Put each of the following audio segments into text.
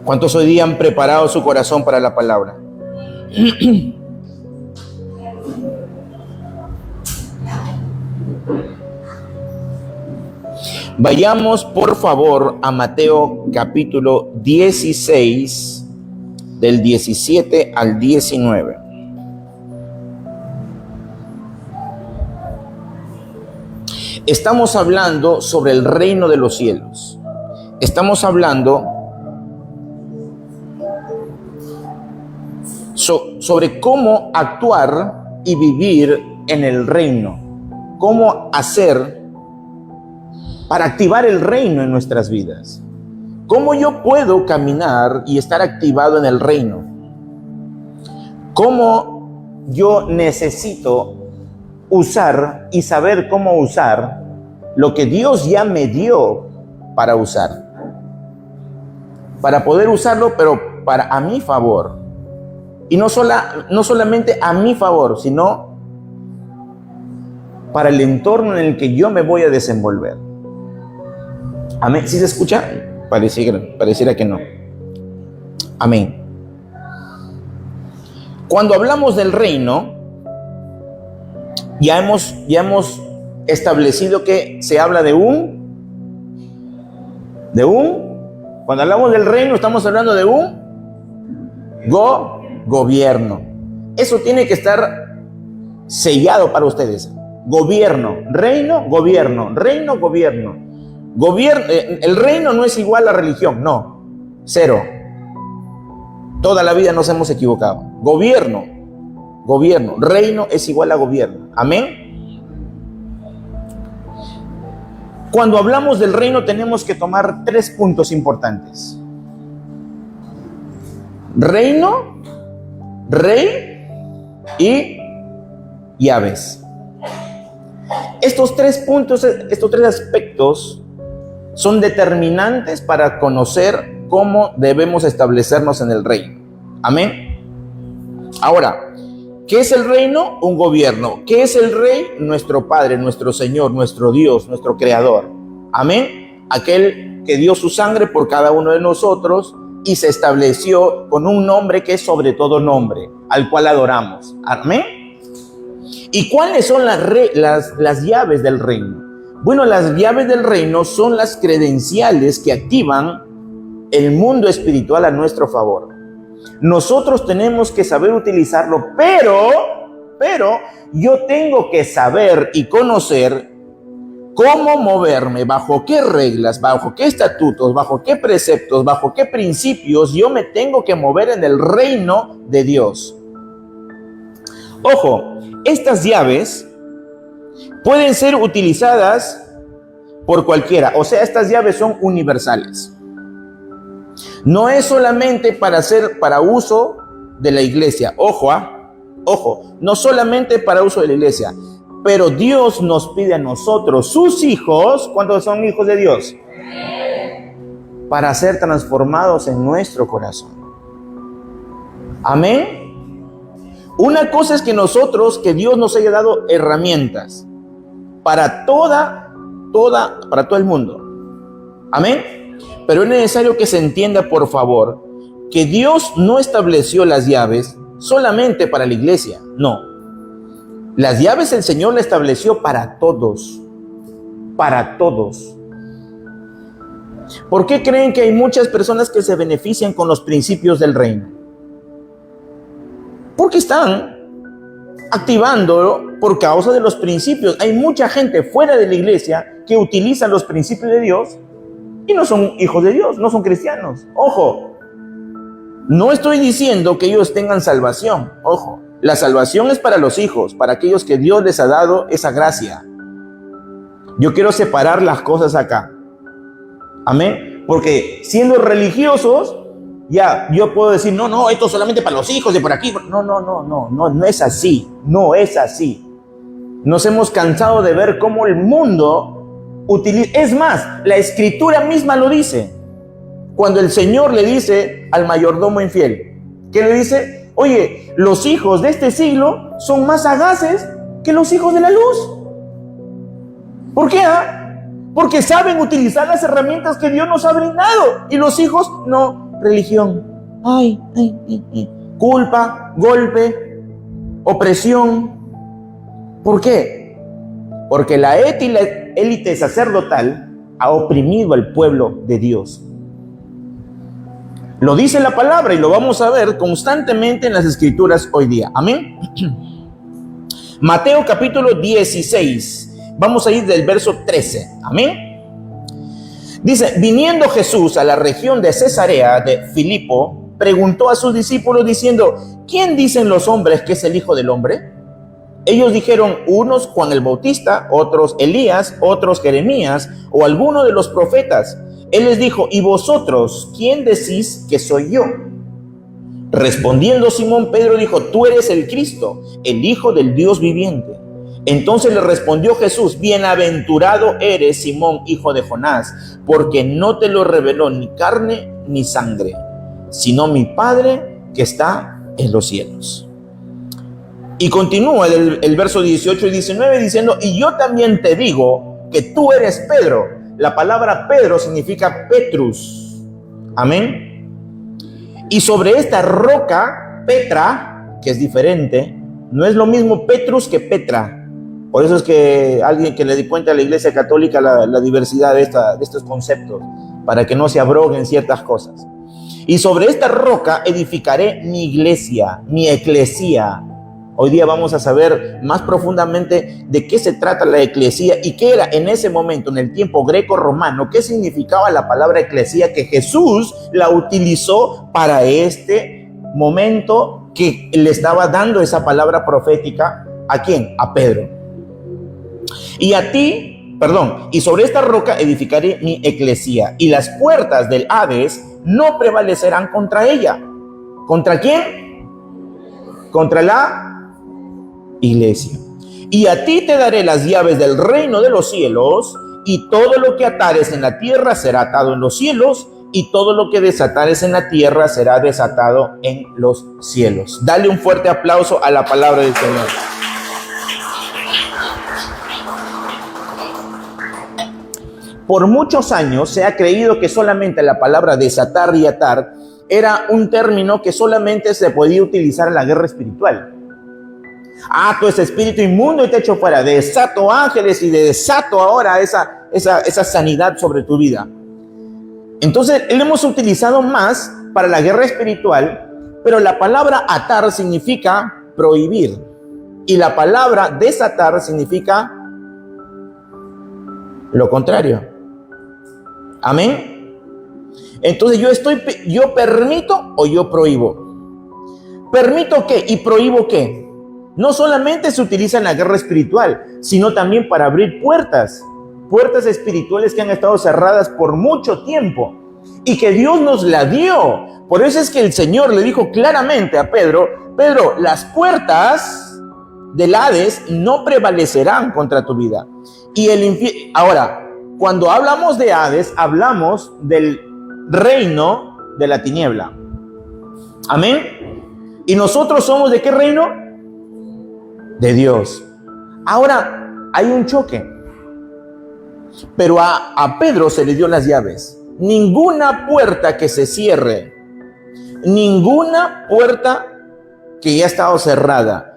¿Cuántos hoy día han preparado su corazón para la palabra? Vayamos por favor a Mateo capítulo 16, del 17 al 19. Estamos hablando sobre el reino de los cielos. Estamos hablando sobre cómo actuar y vivir en el reino. Cómo hacer para activar el reino en nuestras vidas. ¿Cómo yo puedo caminar y estar activado en el reino? ¿Cómo yo necesito usar y saber cómo usar lo que Dios ya me dio para usar? Para poder usarlo, pero a mi favor. Y no solamente a mi favor, sino para el entorno en el que yo me voy a desenvolver. Amén. ¿Sí se escucha? Pareciera que no. Amén. Cuando hablamos del reino, ya hemos establecido que se habla cuando hablamos del reino, estamos hablando de un gobierno. Eso tiene que estar sellado para ustedes. Gobierno, reino, gobierno, reino, gobierno. El reino no es igual a religión, no, cero. Toda la vida nos hemos equivocado. Gobierno, reino es igual a gobierno. Amén. Cuando hablamos del reino tenemos que tomar 3 puntos importantes: reino, rey y llaves. Estos 3 puntos, estos 3 aspectos son determinantes para conocer cómo debemos establecernos en el reino. Amén. Ahora, ¿qué es el reino? Un gobierno. ¿Qué es el rey? Nuestro Padre, nuestro Señor, nuestro Dios, nuestro Creador. Amén. Aquel que dio su sangre por cada uno de nosotros y se estableció con un nombre que es sobre todo nombre, al cual adoramos. Amén. ¿Y cuáles son las llaves del reino? Bueno, las llaves del reino son las credenciales que activan el mundo espiritual a nuestro favor. Nosotros tenemos que saber utilizarlo, pero yo tengo que saber y conocer cómo moverme, bajo qué reglas, bajo qué estatutos, bajo qué preceptos, bajo qué principios yo me tengo que mover en el reino de Dios. Ojo, estas llaves pueden ser utilizadas por cualquiera, o sea, estas llaves son universales. No es solamente para uso de la iglesia. Ojo, no solamente para uso de la iglesia, pero Dios nos pide a nosotros, sus hijos, ¿cuántos son hijos de Dios? Para ser transformados en nuestro corazón. Amén. Una cosa es que Dios nos haya dado herramientas para para todo el mundo. Amén. Pero es necesario que se entienda, por favor, que Dios no estableció las llaves solamente para la iglesia. No. Las llaves el Señor las estableció para todos. Para todos. ¿Por qué creen que hay muchas personas que se benefician con los principios del reino? Porque están activándolo por causa de los principios. Hay mucha gente fuera de la iglesia que utiliza los principios de Dios y no son hijos de Dios, no son cristianos. Ojo, no estoy diciendo que ellos tengan salvación. Ojo, la salvación es para los hijos, para aquellos que Dios les ha dado esa gracia. Yo quiero separar las cosas acá. Amén. Porque siendo religiosos, ya yo puedo decir, no, esto es solamente para los hijos de por aquí. No es así. No es así. Nos hemos cansado de ver cómo el mundo utiliza. Es más, la escritura misma lo dice. Cuando el Señor le dice al mayordomo infiel, ¿qué le dice? Oye, los hijos de este siglo son más sagaces que los hijos de la luz. ¿Por qué? Porque saben utilizar las herramientas que Dios nos ha brindado. Y los hijos no religión. Ay, culpa, golpe, opresión. ¿Por qué? Porque la élite sacerdotal ha oprimido al pueblo de Dios. Lo dice la palabra y lo vamos a ver constantemente en las escrituras hoy día. Amén. Mateo capítulo 16. Vamos a ir del verso 13. Amén. Dice, viniendo Jesús a la región de Cesarea de Filipo, preguntó a sus discípulos diciendo, ¿quién dicen los hombres que es el Hijo del Hombre? Ellos dijeron, unos Juan el Bautista, otros Elías, otros Jeremías o alguno de los profetas. Él les dijo, ¿y vosotros quién decís que soy yo? Respondiendo Simón Pedro dijo, tú eres el Cristo, el Hijo del Dios viviente. Entonces le respondió Jesús, bienaventurado eres Simón, hijo de Jonás, porque no te lo reveló ni carne ni sangre, sino mi Padre que está en los cielos. Y continúa el verso 18 y 19 diciendo, y yo también te digo que tú eres Pedro. La palabra Pedro significa Petrus. Amén. Y sobre esta roca, Petra, que es diferente, no es lo mismo Petrus que Petra. Por eso es que alguien que le di cuenta a la Iglesia Católica la diversidad de estos conceptos, para que no se abroguen ciertas cosas. Y sobre esta roca edificaré mi iglesia, mi eclesía. Hoy día vamos a saber más profundamente de qué se trata la eclesía y qué era en ese momento, en el tiempo greco-romano, qué significaba la palabra eclesía que Jesús la utilizó para este momento que le estaba dando esa palabra profética. ¿A quién? A Pedro. Y sobre esta roca edificaré mi eclesía, y las puertas del Hades no prevalecerán contra ella. ¿Contra quién? Contra la iglesia. Y a ti te daré las llaves del reino de los cielos, y todo lo que atares en la tierra será atado en los cielos, y todo lo que desatares en la tierra será desatado en los cielos. Dale un fuerte aplauso a la palabra del Señor. Por muchos años se ha creído que solamente la palabra desatar y atar era un término que solamente se podía utilizar en la guerra espiritual. Ato ese espíritu inmundo y te echo fuera. Desato ángeles y desato ahora esa sanidad sobre tu vida. Entonces, lo hemos utilizado más para la guerra espiritual, pero la palabra atar significa prohibir. Y la palabra desatar significa lo contrario. Amén. Entonces yo permito o yo prohíbo. ¿Permito qué y prohíbo qué? No solamente se utiliza en la guerra espiritual, sino también para abrir puertas espirituales que han estado cerradas por mucho tiempo y que Dios nos la dio. Por eso es que el Señor le dijo claramente a Pedro, las puertas del Hades no prevalecerán contra tu vida. Y el infierno. Ahora, cuando hablamos de Hades, hablamos del reino de la tiniebla. Amén. ¿Y nosotros somos de qué reino? De Dios. Ahora, hay un choque. Pero a Pedro se le dio las llaves. Ninguna puerta que se cierre, ninguna puerta que ya ha estado cerrada,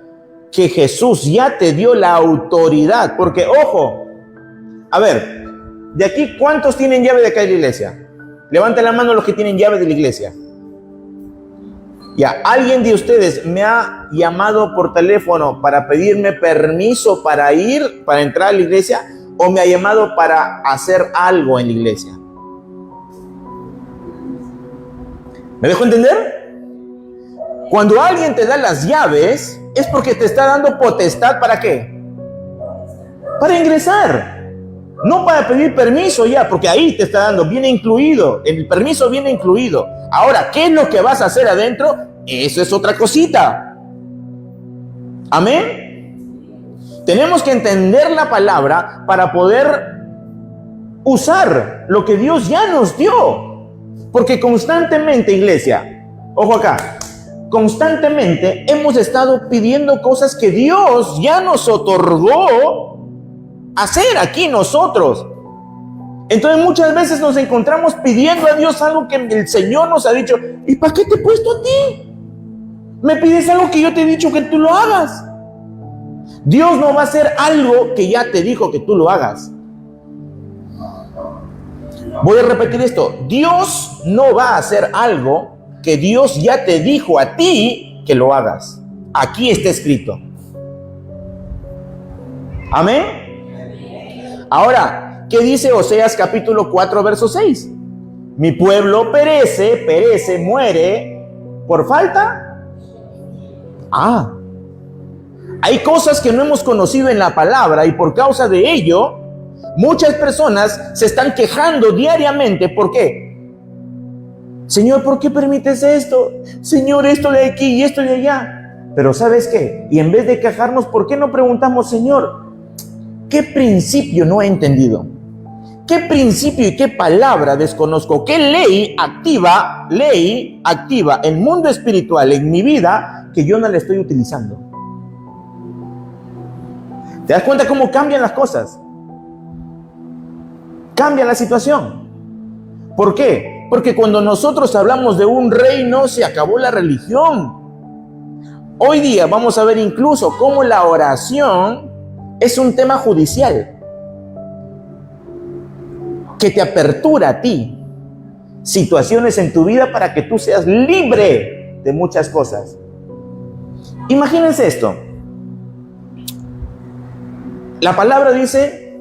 que Jesús ya te dio la autoridad. Porque, ojo, a ver, de aquí, ¿cuántos tienen llave de acá de la iglesia? Levanten la mano los que tienen llave de la iglesia. Ya, ¿alguien de ustedes me ha llamado por teléfono para pedirme permiso para entrar a la iglesia? ¿O me ha llamado para hacer algo en la iglesia? ¿Me dejo entender? Cuando alguien te da las llaves, es porque te está dando potestad, ¿para qué? Para ingresar. No para pedir permiso ya, porque ahí te está dando, viene incluido, el permiso viene incluido. Ahora, ¿qué es lo que vas a hacer adentro? Eso es otra cosita. Amén. Tenemos que entender la palabra para poder usar lo que Dios ya nos dio. Porque constantemente, iglesia, ojo acá, constantemente hemos estado pidiendo cosas que Dios ya nos otorgó hacer aquí nosotros. Entonces muchas veces nos encontramos pidiendo a Dios algo que el Señor nos ha dicho. ¿Y para qué te he puesto a ti? Me pides algo que yo te he dicho que tú lo hagas. Dios no va a hacer algo que ya te dijo que tú lo hagas. Voy a repetir esto. Dios no va a hacer algo que Dios ya te dijo a ti que lo hagas. Aquí está escrito. Amén. Ahora, ¿qué dice Oseas capítulo 4, verso 6? Mi pueblo perece, muere por falta. Hay cosas que no hemos conocido en la palabra y por causa de ello, muchas personas se están quejando diariamente. ¿Por qué? Señor, ¿por qué permites esto? Señor, esto de aquí y esto de allá. Pero ¿sabes qué? Y en vez de quejarnos, ¿por qué no preguntamos, Señor, qué principio no he entendido? ¿Qué principio y qué palabra desconozco? ¿Qué ley activa el mundo espiritual en mi vida que yo no la estoy utilizando? ¿Te das cuenta cómo cambian las cosas? Cambia la situación. ¿Por qué? Porque cuando nosotros hablamos de un reino, se acabó la religión. Hoy día vamos a ver incluso cómo la oración es un tema judicial que te apertura a ti situaciones en tu vida para que tú seas libre de muchas cosas. Imagínense esto. La palabra dice,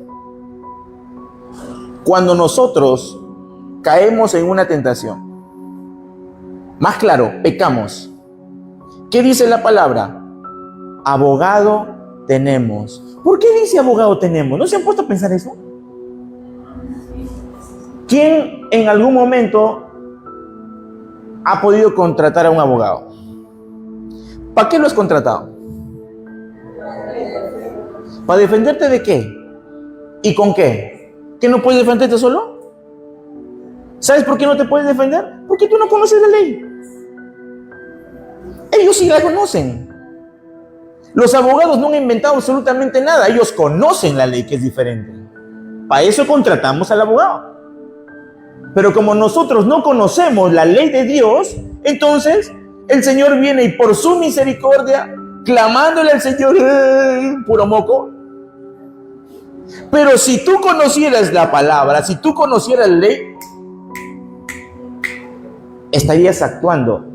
cuando nosotros caemos en una tentación, más claro, pecamos, ¿qué dice la palabra? Abogado tenemos. ¿Por qué dice abogado tenemos? ¿No se han puesto a pensar eso? ¿Quién en algún momento ha podido contratar a un abogado? ¿Para qué lo has contratado? ¿Para defenderte de qué? ¿Y con qué? ¿Que no puedes defenderte solo? ¿Sabes por qué no te puedes defender? Porque tú no conoces la ley. Ellos sí la conocen. Los abogados no han inventado absolutamente nada. Ellos conocen la ley, que es diferente. Para eso contratamos al abogado. Pero como nosotros no conocemos la ley de Dios, entonces el Señor viene y por su misericordia, clamándole al Señor, puro moco. Pero si tú conocieras la palabra, si tú conocieras la ley, estarías actuando.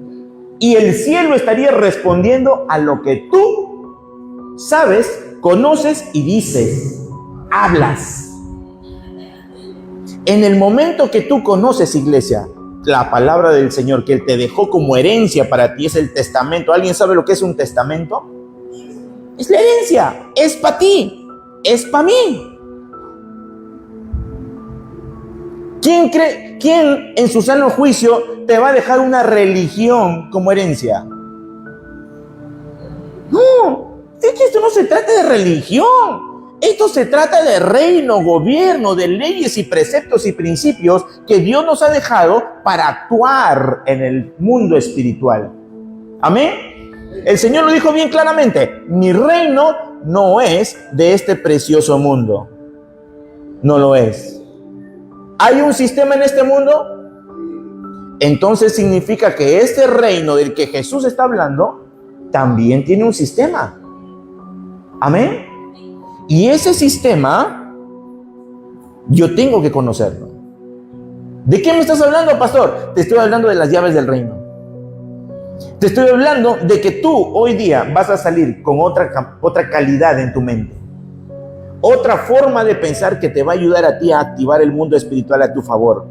Y el cielo estaría respondiendo a lo que tú sabes, conoces y dices, hablas. En el momento que tú conoces, iglesia, la palabra del Señor que Él te dejó como herencia para ti, es el testamento. ¿Alguien sabe lo que es un testamento? Es la herencia, es para ti, es para mí. ¿Quién en su sano juicio te va a dejar una religión como herencia? No, es que esto no se trata de religión. Esto se trata de reino, gobierno, de leyes y preceptos y principios que Dios nos ha dejado para actuar en el mundo espiritual. ¿Amén? El Señor lo dijo bien claramente. Mi reino no es de este precioso mundo. No lo es. ¿Hay un sistema en este mundo? Entonces significa que este reino del que Jesús está hablando también tiene un sistema. ¿Amén? Y ese sistema yo tengo que conocerlo. ¿De qué me estás hablando, pastor? Te estoy hablando de las llaves del reino. Te estoy hablando de que tú hoy día vas a salir con otra calidad en tu mente. Otra forma de pensar que te va a ayudar a ti a activar el mundo espiritual a tu favor.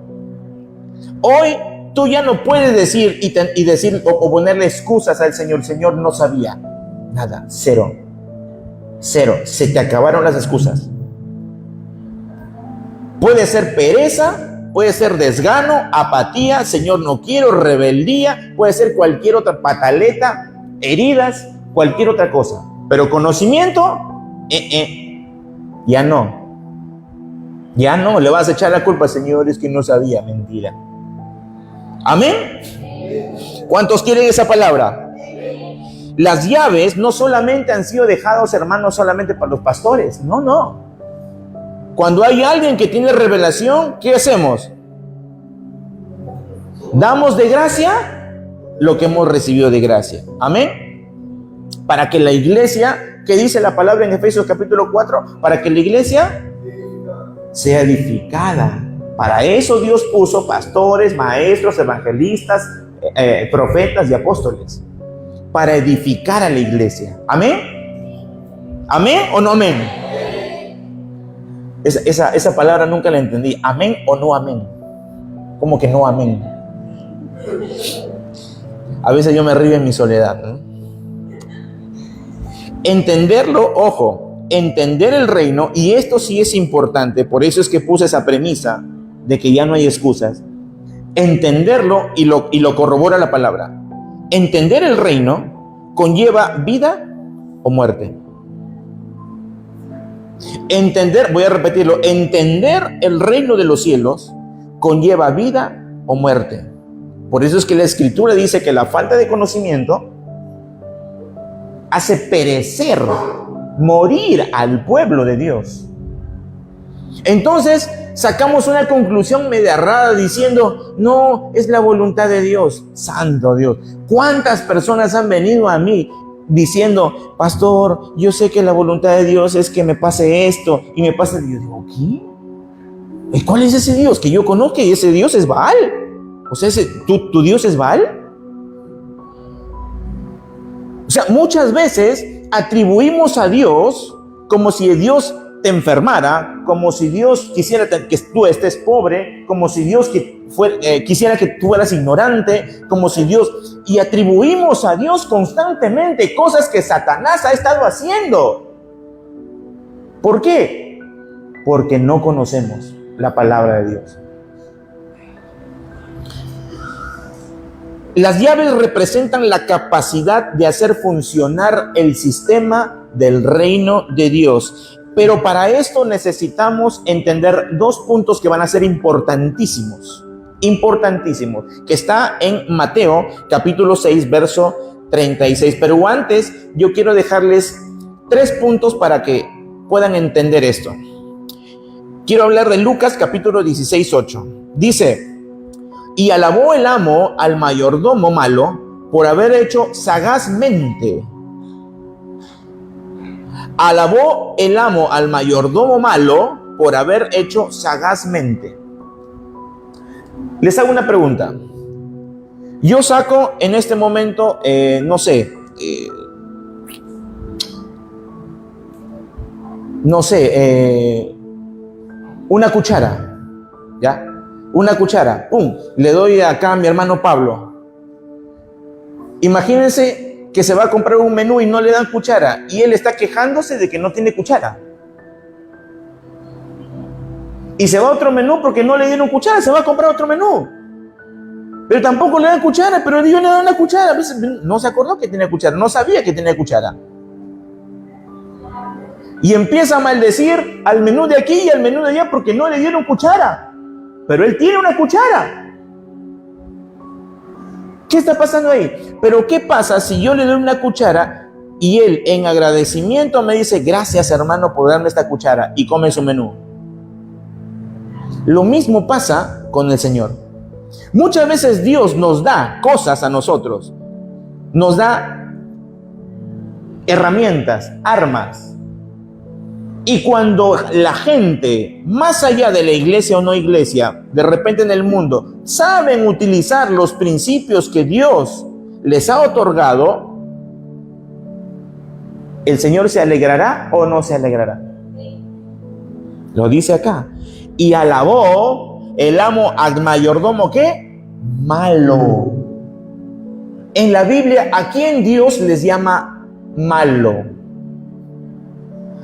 Hoy tú ya no puedes decir y decir o ponerle excusas al Señor. Señor, no sabía. Nada, cero. Se te acabaron las excusas. Puede ser pereza, puede ser desgano, apatía, Señor, no quiero, rebeldía, puede ser cualquier otra pataleta, heridas, cualquier otra cosa. Pero conocimiento, ya no. Ya no, le vas a echar la culpa, Señor, es que no sabía, mentira. ¿Amén? ¿Cuántos quieren esa palabra? Las llaves no solamente han sido dejados, hermanos, solamente para los pastores. No. Cuando hay alguien que tiene revelación, ¿qué hacemos? Damos de gracia lo que hemos recibido de gracia. Amén. Para que la iglesia, ¿qué dice la palabra en Efesios capítulo 4? Para que la iglesia sea edificada. Para eso Dios puso pastores, maestros, evangelistas, profetas y apóstoles. Para edificar a la iglesia. ¿Amén? ¿Amén o no amén? Esa palabra nunca la entendí. ¿Amén o no amén? ¿Cómo que no amén? A veces yo me río en mi soledad, ¿no? Entenderlo, ojo, entender el reino, y esto sí es importante, por eso es que puse esa premisa de que ya no hay excusas. Entenderlo, y lo corrobora la palabra. Entender el reino conlleva vida o muerte. Entender, voy a repetirlo, entender el reino de los cielos conlleva vida o muerte. Por eso es que la Escritura dice que la falta de conocimiento hace perecer, morir al pueblo de Dios. Entonces sacamos una conclusión media rara diciendo, no, es la voluntad de Dios. Santo Dios, ¿cuántas personas han venido a mí diciendo, pastor, yo sé que la voluntad de Dios es que me pase esto y me pase? Y yo digo, ¿qué? ¿Cuál es ese Dios? Que yo conozco, y ese Dios es Baal. O sea, ¿tu Dios es Baal? O sea, muchas veces atribuimos a Dios como si Dios te enfermara, como si Dios quisiera que tú estés pobre, como si Dios quisiera que tú fueras ignorante, como si Dios... Y atribuimos a Dios constantemente cosas que Satanás ha estado haciendo. ¿Por qué? Porque no conocemos la palabra de Dios. Las llaves representan la capacidad de hacer funcionar el sistema del reino de Dios. Pero para esto necesitamos entender dos puntos que van a ser importantísimos, que está en Mateo capítulo 6, verso 36. Pero antes yo quiero dejarles 3 puntos para que puedan entender esto. Quiero hablar de Lucas capítulo 16, 8. Dice, y alabó el amo al mayordomo malo por haber hecho sagazmente. Alabó el amo al mayordomo malo por haber hecho sagazmente. Les hago una pregunta. Yo saco en este momento, una cuchara, ¿ya? Una cuchara, ¡pum! Le doy acá a mi hermano Pablo. Imagínense que se va a comprar un menú y no le dan cuchara, y él está quejándose de que no tiene cuchara. Y se va a otro menú porque no le dieron cuchara, se va a comprar otro menú. Pero tampoco le dan cuchara, pero Dios le da una cuchara. No se acordó que tenía cuchara, no sabía que tenía cuchara. Y empieza a maldecir al menú de aquí y al menú de allá porque no le dieron cuchara. Pero él tiene una cuchara. ¿Qué está pasando ahí? Pero ¿qué pasa si yo le doy una cuchara y él en agradecimiento me dice, gracias hermano por darme esta cuchara, y come su menú? Lo mismo pasa con el Señor. Muchas veces Dios nos da cosas a nosotros, nos da herramientas, armas. Y cuando la gente, más allá de la iglesia o no iglesia, de repente en el mundo, saben utilizar los principios que Dios les ha otorgado, ¿el Señor se alegrará o no se alegrará? Lo dice acá. Y alabó el amo al mayordomo, ¿qué? Malo. En la Biblia, ¿a quién Dios les llama malo?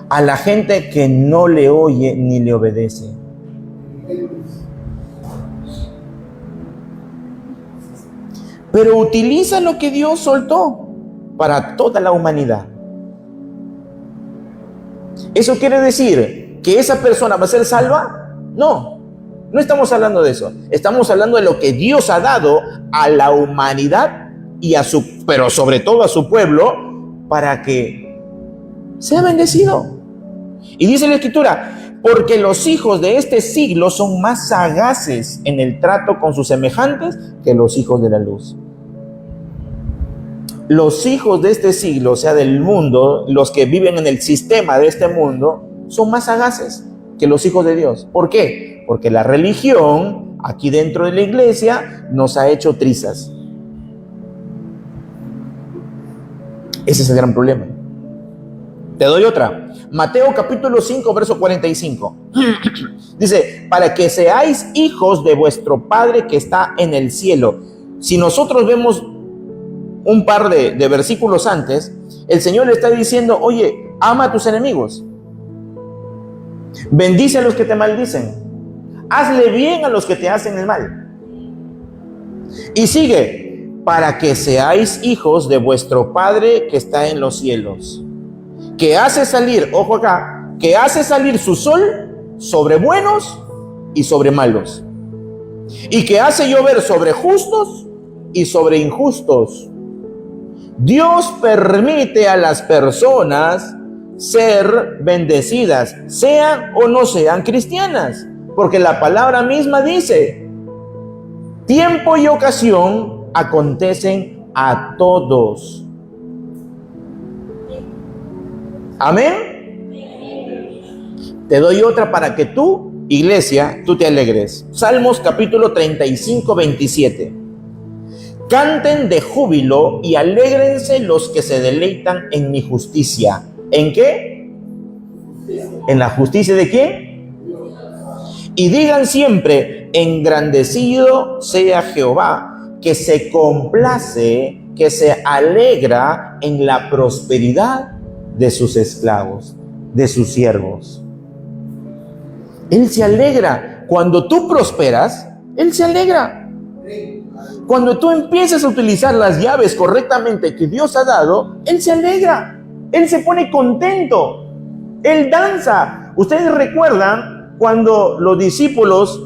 A la gente que no le oye ni le obedece. Pero utiliza lo que Dios soltó para toda la humanidad. ¿Eso quiere decir que esa persona va a ser salva? No, no estamos hablando de eso. Estamos hablando de lo que Dios ha dado a la humanidad y pero sobre todo a su pueblo, para que sea bendecido. Y dice la Escritura porque los hijos de este siglo son más sagaces en el trato con sus semejantes que los hijos de la luz. Los hijos de este siglo, o sea, del mundo, los que viven en el sistema de este mundo, son más sagaces que los hijos de Dios. ¿Por qué? Porque la religión, aquí dentro de la iglesia, nos ha hecho trizas. Ese es el gran problema. Te doy otra. Mateo capítulo 5, verso 45. Dice, para que seáis hijos de vuestro Padre que está en el cielo. Si nosotros vemos un par de versículos antes, el Señor le está diciendo, oye, ama a tus enemigos. Bendice a los que te maldicen. Hazle bien a los que te hacen el mal. Y sigue, para que seáis hijos de vuestro Padre que está en los cielos, que hace salir, ojo acá, que hace salir su sol sobre buenos y sobre malos, y que hace llover sobre justos y sobre injustos. Dios permite a las personas ser bendecidas, sean o no sean cristianas, porque la palabra misma dice, tiempo y ocasión acontecen a todos. Amén. Te doy otra para que tú, iglesia, tú te alegres. Salmos capítulo 35, 27. Canten de júbilo y alégrense los que se deleitan en mi justicia. ¿En qué? ¿En la justicia de quién? Y digan siempre, engrandecido sea Jehová, que se complace, que se alegra en la prosperidad de sus esclavos, de sus siervos. Él se alegra. Cuando tú prosperas, Él se alegra. Cuando tú empiezas a utilizar las llaves correctamente que Dios ha dado, Él se alegra. Él se pone contento. Él danza. Ustedes recuerdan cuando los discípulos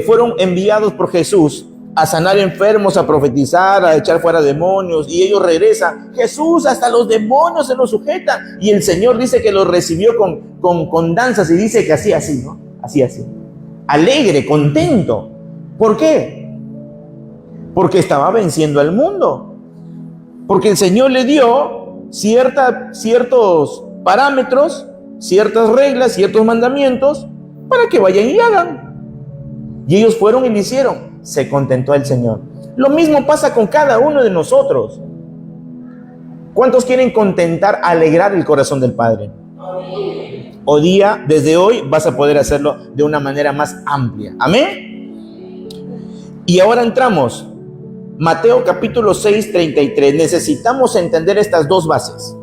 fueron enviados por Jesús a sanar enfermos, a profetizar, a echar fuera demonios, y ellos regresan. Jesús, hasta los demonios se los sujeta. Y el Señor dice que los recibió con danzas, y dice que así, ¿no? Así. Alegre, contento. ¿Por qué? Porque estaba venciendo al mundo. Porque el Señor le dio ciertos parámetros, ciertas reglas, ciertos mandamientos, para que vayan y hagan. Y ellos fueron y lo hicieron. Se contentó el Señor. Lo mismo pasa con cada uno de nosotros. ¿Cuántos quieren contentar, alegrar el corazón del Padre? Hoy día, desde hoy, vas a poder hacerlo de una manera más amplia. Amén. Y ahora entramos. Mateo capítulo 6, 33. Necesitamos entender estas dos bases.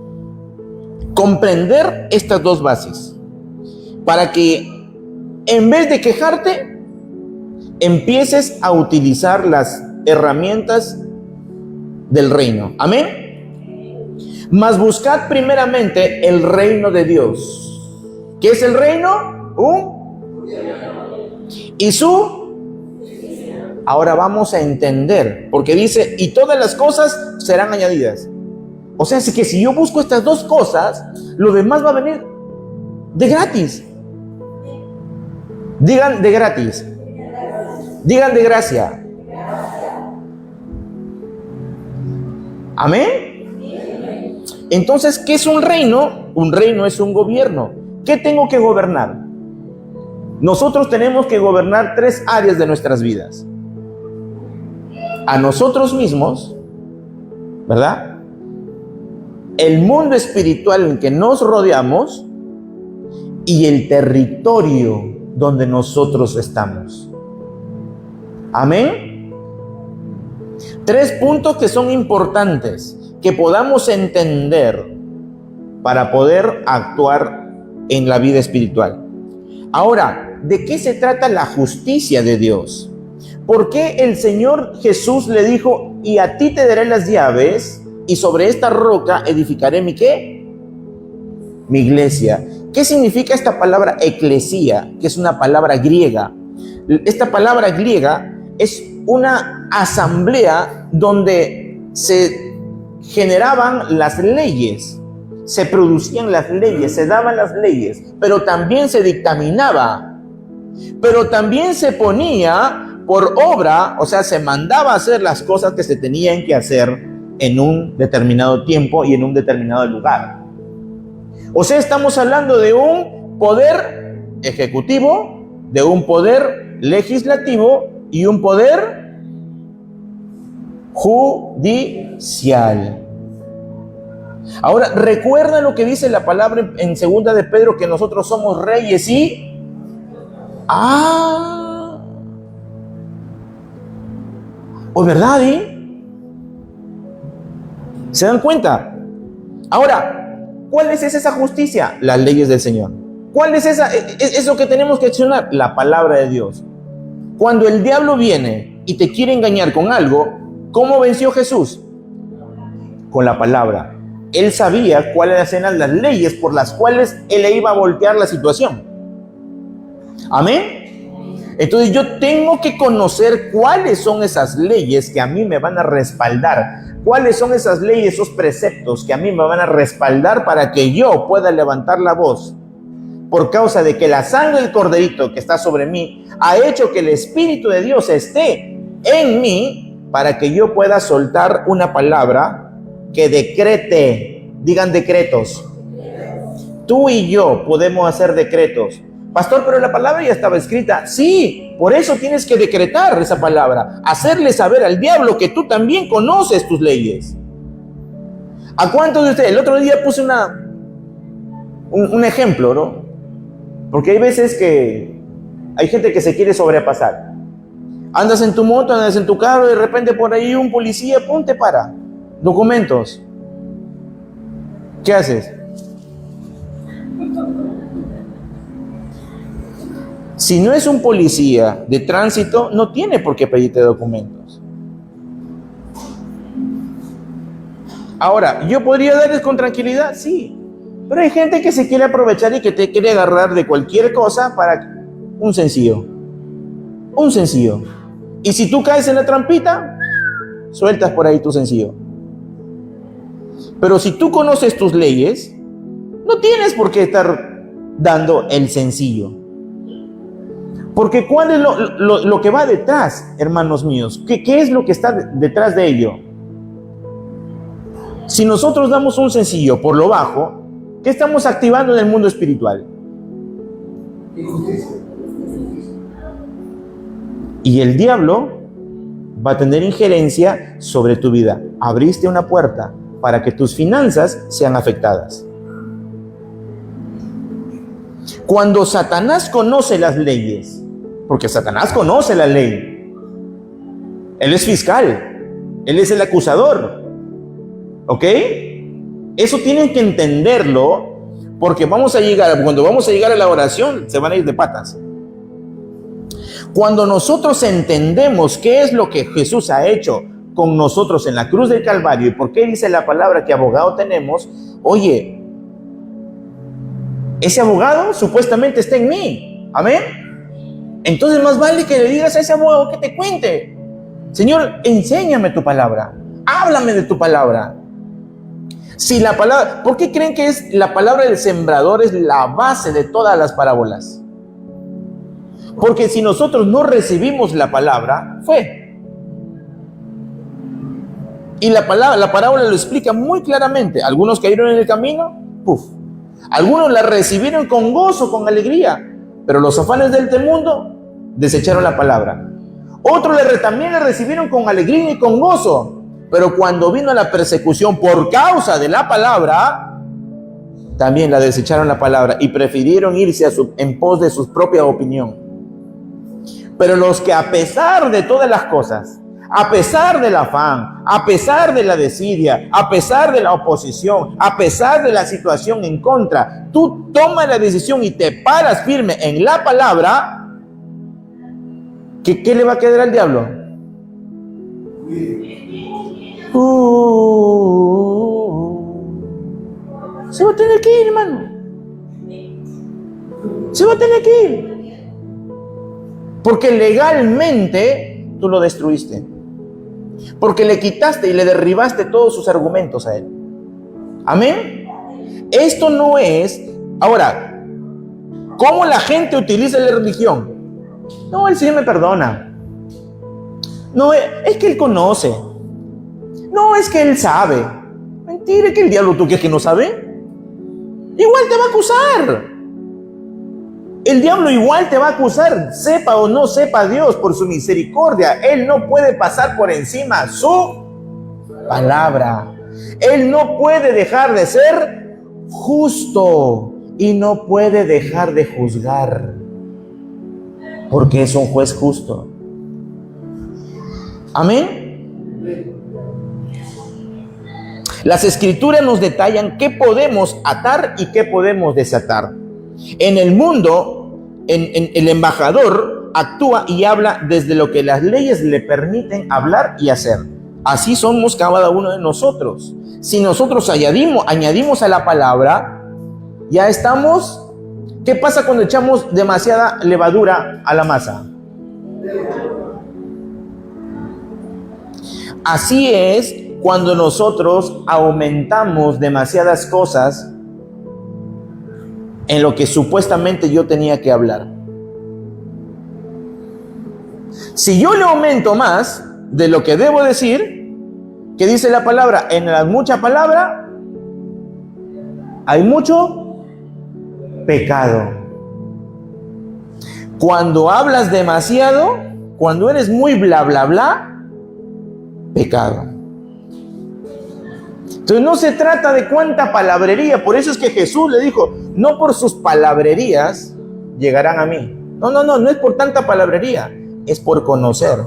Comprender estas dos bases. Para que en vez de quejarte, empieces a utilizar las herramientas del reino. Amén. Mas buscad primeramente el reino de Dios. ¿Qué es el reino? Y su... Ahora vamos a entender, porque dice, y todas las cosas serán añadidas. O sea, que si yo busco estas dos cosas, lo demás va a venir de gratis. Digan de gratis. Digan de gracia. Amén. Entonces, ¿qué es un reino? Un reino es un gobierno. ¿Qué tengo que gobernar? Nosotros tenemos que gobernar 3 áreas de nuestras vidas. A nosotros mismos, ¿verdad? El mundo espiritual en que nos rodeamos y el territorio donde nosotros estamos. Amén. 3 puntos que son importantes, que podamos entender para poder actuar en la vida espiritual. Ahora, ¿de qué se trata la justicia de Dios? ¿Por qué el Señor Jesús le dijo, y a ti te daré las llaves, y sobre esta roca edificaré mi qué? Mi iglesia. ¿Qué significa esta palabra eclesía? Que es una palabra griega. Esta palabra griega es una asamblea donde se generaban las leyes. se producían las leyes, se daban las leyes, pero también se dictaminaba, pero también se ponía por obra, o sea, se mandaba a hacer las cosas que se tenían que hacer en un determinado tiempo y en un determinado lugar. O sea, estamos hablando de un poder ejecutivo, de un poder legislativo y un poder judicial. Ahora, recuerda lo que dice la palabra en 2 de Pedro, que nosotros somos reyes y... ¿O verdad, ¿Se dan cuenta? Ahora, ¿cuál es esa justicia? Las leyes del Señor. ¿Cuál es eso que tenemos que accionar? La palabra de Dios. Cuando el diablo viene y te quiere engañar con algo, ¿cómo venció Jesús? Con la palabra. Él sabía cuáles eran las leyes por las cuales él le iba a voltear la situación. Amén. Entonces yo tengo que conocer cuáles son esas leyes que a mí me van a respaldar. Cuáles son esas leyes, esos preceptos que a mí me van a respaldar para que yo pueda levantar la voz. Por causa de que la sangre del corderito que está sobre mí ha hecho que el Espíritu de Dios esté en mí para que yo pueda soltar una palabra que decrete. Digan decretos. Tú y yo podemos hacer decretos. Pastor, pero la palabra ya estaba escrita. Sí, por eso tienes que decretar esa palabra. Hacerle saber al diablo que tú también conoces tus leyes. ¿A cuántos de ustedes? El otro día puse un ejemplo, ¿no? Porque hay veces que hay gente que se quiere sobrepasar. Andas en tu moto, andas en tu carro, y de repente por ahí un policía, pum, te para. Documentos. ¿Qué haces? Si no es un policía de tránsito, no tiene por qué pedirte documentos. Ahora, ¿yo podría darles con tranquilidad? Sí. Pero hay gente que se quiere aprovechar y que te quiere agarrar de cualquier cosa para un sencillo. Un sencillo. Y si tú caes en la trampita, sueltas por ahí tu sencillo. Pero si tú conoces tus leyes, no tienes por qué estar dando el sencillo. Porque ¿cuál es lo que va detrás, hermanos míos? ¿Qué es lo que está detrás de ello? Si nosotros damos un sencillo por lo bajo, ¿qué estamos activando en el mundo espiritual? Y el diablo va a tener injerencia sobre tu vida. Abriste una puerta para que tus finanzas sean afectadas. Cuando Satanás conoce las leyes, porque Satanás conoce la ley, él es fiscal, él es el acusador, ¿ok? Eso tienen que entenderlo, porque cuando vamos a llegar a la oración, se van a ir de patas. Cuando nosotros entendemos qué es lo que Jesús ha hecho con nosotros en la cruz del Calvario y por qué dice la palabra que abogado tenemos, oye, ese abogado supuestamente está en mí, amén. Entonces más vale que le digas a ese abogado que te cuente: Señor, enséñame tu palabra, háblame de tu palabra. Si la palabra, ¿por qué creen que es la palabra del sembrador es la base de todas las parábolas? Porque si nosotros no recibimos la palabra, fue. Y la parábola lo explica muy claramente. Algunos cayeron en el camino, ¡puf! Algunos la recibieron con gozo, con alegría, pero los afanes de este mundo desecharon la palabra. Otros también la recibieron con alegría y con gozo, pero cuando vino la persecución por causa de la palabra, también la desecharon la palabra y prefirieron irse en pos de su propia opinión. Pero los que a pesar de todas las cosas, a pesar del afán, a pesar de la desidia, a pesar de la oposición, a pesar de la situación en contra, tú tomas la decisión y te paras firme en la palabra, ¿qué le va a quedar al diablo? Se va a tener que ir, hermano. Se va a tener que ir. Porque legalmente tú lo destruiste. Porque le quitaste y le derribaste todos sus argumentos a él. Amén. Esto no es... Ahora, ¿cómo la gente utiliza la religión? No, el Señor me perdona. No, es que Él conoce. No, es que Él sabe. Mentira, que el diablo, ¿tú crees que no sabe? Igual te va a acusar. El diablo igual te va a acusar, sepa o no sepa Dios, por su misericordia. Él no puede pasar por encima su palabra. Él no puede dejar de ser justo y no puede dejar de juzgar, porque es un juez justo. Amén. Las escrituras nos detallan qué podemos atar y qué podemos desatar. En el mundo, el embajador actúa y habla desde lo que las leyes le permiten hablar y hacer. Así somos cada uno de nosotros. Si nosotros añadimos a la palabra, ya estamos... ¿Qué pasa cuando echamos demasiada levadura a la masa? Así es cuando nosotros aumentamos demasiadas cosas en lo que supuestamente yo tenía que hablar. Si yo le aumento más de lo que debo decir, ¿qué dice la palabra? En la mucha palabra hay mucho pecado. Cuando hablas demasiado, cuando eres muy bla bla bla, pecado. Entonces no se trata de cuánta palabrería. Por eso es que Jesús le dijo, no por sus palabrerías llegarán a mí. No es por tanta palabrería, es por conocer.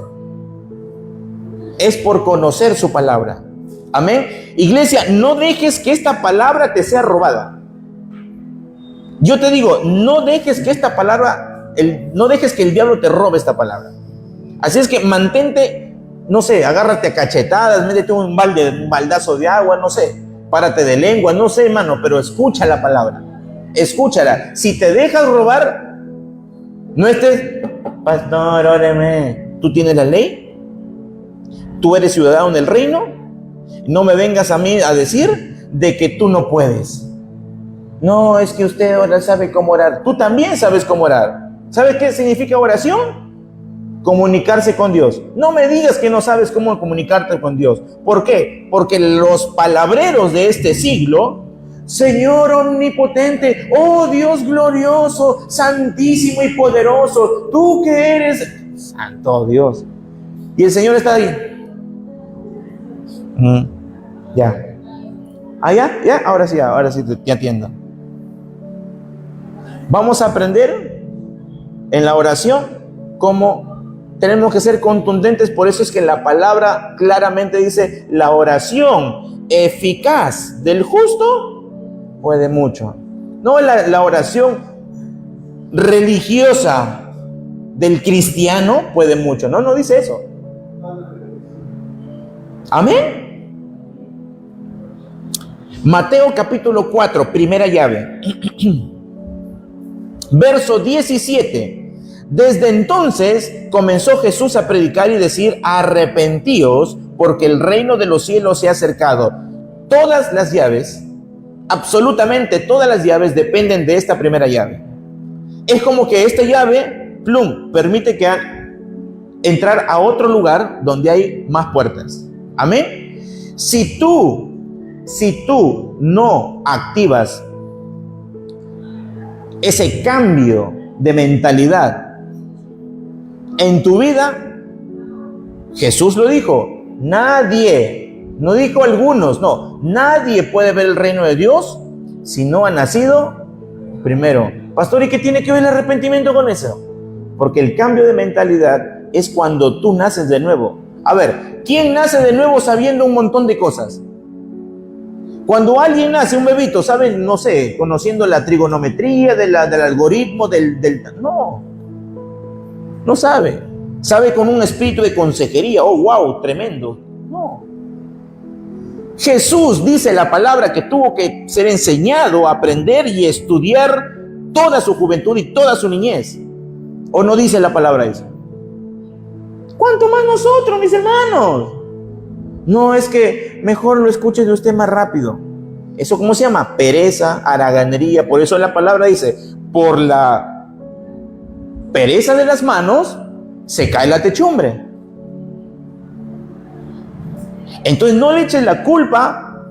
Es por conocer su palabra. Amén. Iglesia, no dejes que esta palabra te sea robada. Yo te digo, no dejes que esta palabra, no dejes que el diablo te robe esta palabra. Así es que mantente, no sé, agárrate a cachetadas, métete un baldazo de agua, no sé, párate de lengua, no sé, hermano, pero escucha la palabra, escúchala. Si te dejas robar, no estés, pastor, óreme. Tú tienes la ley, tú eres ciudadano del reino, no me vengas a mí a decir de que tú no puedes. No, es que usted ahora sabe cómo orar. Tú también sabes cómo orar. ¿Sabes qué significa oración? Comunicarse con Dios. No me digas que no sabes cómo comunicarte con Dios. ¿Por qué? Porque los palabreros de este siglo, Señor omnipotente, oh Dios glorioso, santísimo y poderoso, tú que eres santo Dios. Y el Señor está ahí. Ya. Ya, ahora sí te atiendo. Vamos a aprender en la oración cómo tenemos que ser contundentes. Por eso es que la palabra claramente dice, la oración eficaz del justo puede mucho. No la oración religiosa del cristiano puede mucho. No dice eso. Amén. Mateo capítulo 4, primera llave. Verso 17. Desde entonces comenzó Jesús a predicar y decir, arrepentíos, porque el reino de los cielos se ha acercado. Todas las llaves, absolutamente todas las llaves dependen de esta primera llave. Es como que esta llave, plum, permite que entrar a otro lugar donde hay más puertas. Amén. Si tú no activas ese cambio de mentalidad en tu vida, Jesús lo dijo, nadie, no dijo algunos, no, nadie puede ver el reino de Dios si no ha nacido primero. Pastor, ¿y qué tiene que ver el arrepentimiento con eso? Porque el cambio de mentalidad es cuando tú naces de nuevo. A ver, ¿quién nace de nuevo sabiendo un montón de cosas? Cuando alguien nace, un bebito, ¿sabe? No sé, conociendo la trigonometría, del algoritmo, no sabe. Sabe con un espíritu de consejería. Oh, wow, tremendo. No. Jesús dice la palabra que tuvo que ser enseñado, aprender y estudiar toda su juventud y toda su niñez. ¿O no dice la palabra eso? ¿Cuánto más nosotros, mis hermanos? No, es que mejor lo escuche de usted más rápido. ¿Eso cómo se llama? Pereza, haraganería. Por eso la palabra dice, por la pereza de las manos se cae la techumbre. Entonces no le eches la culpa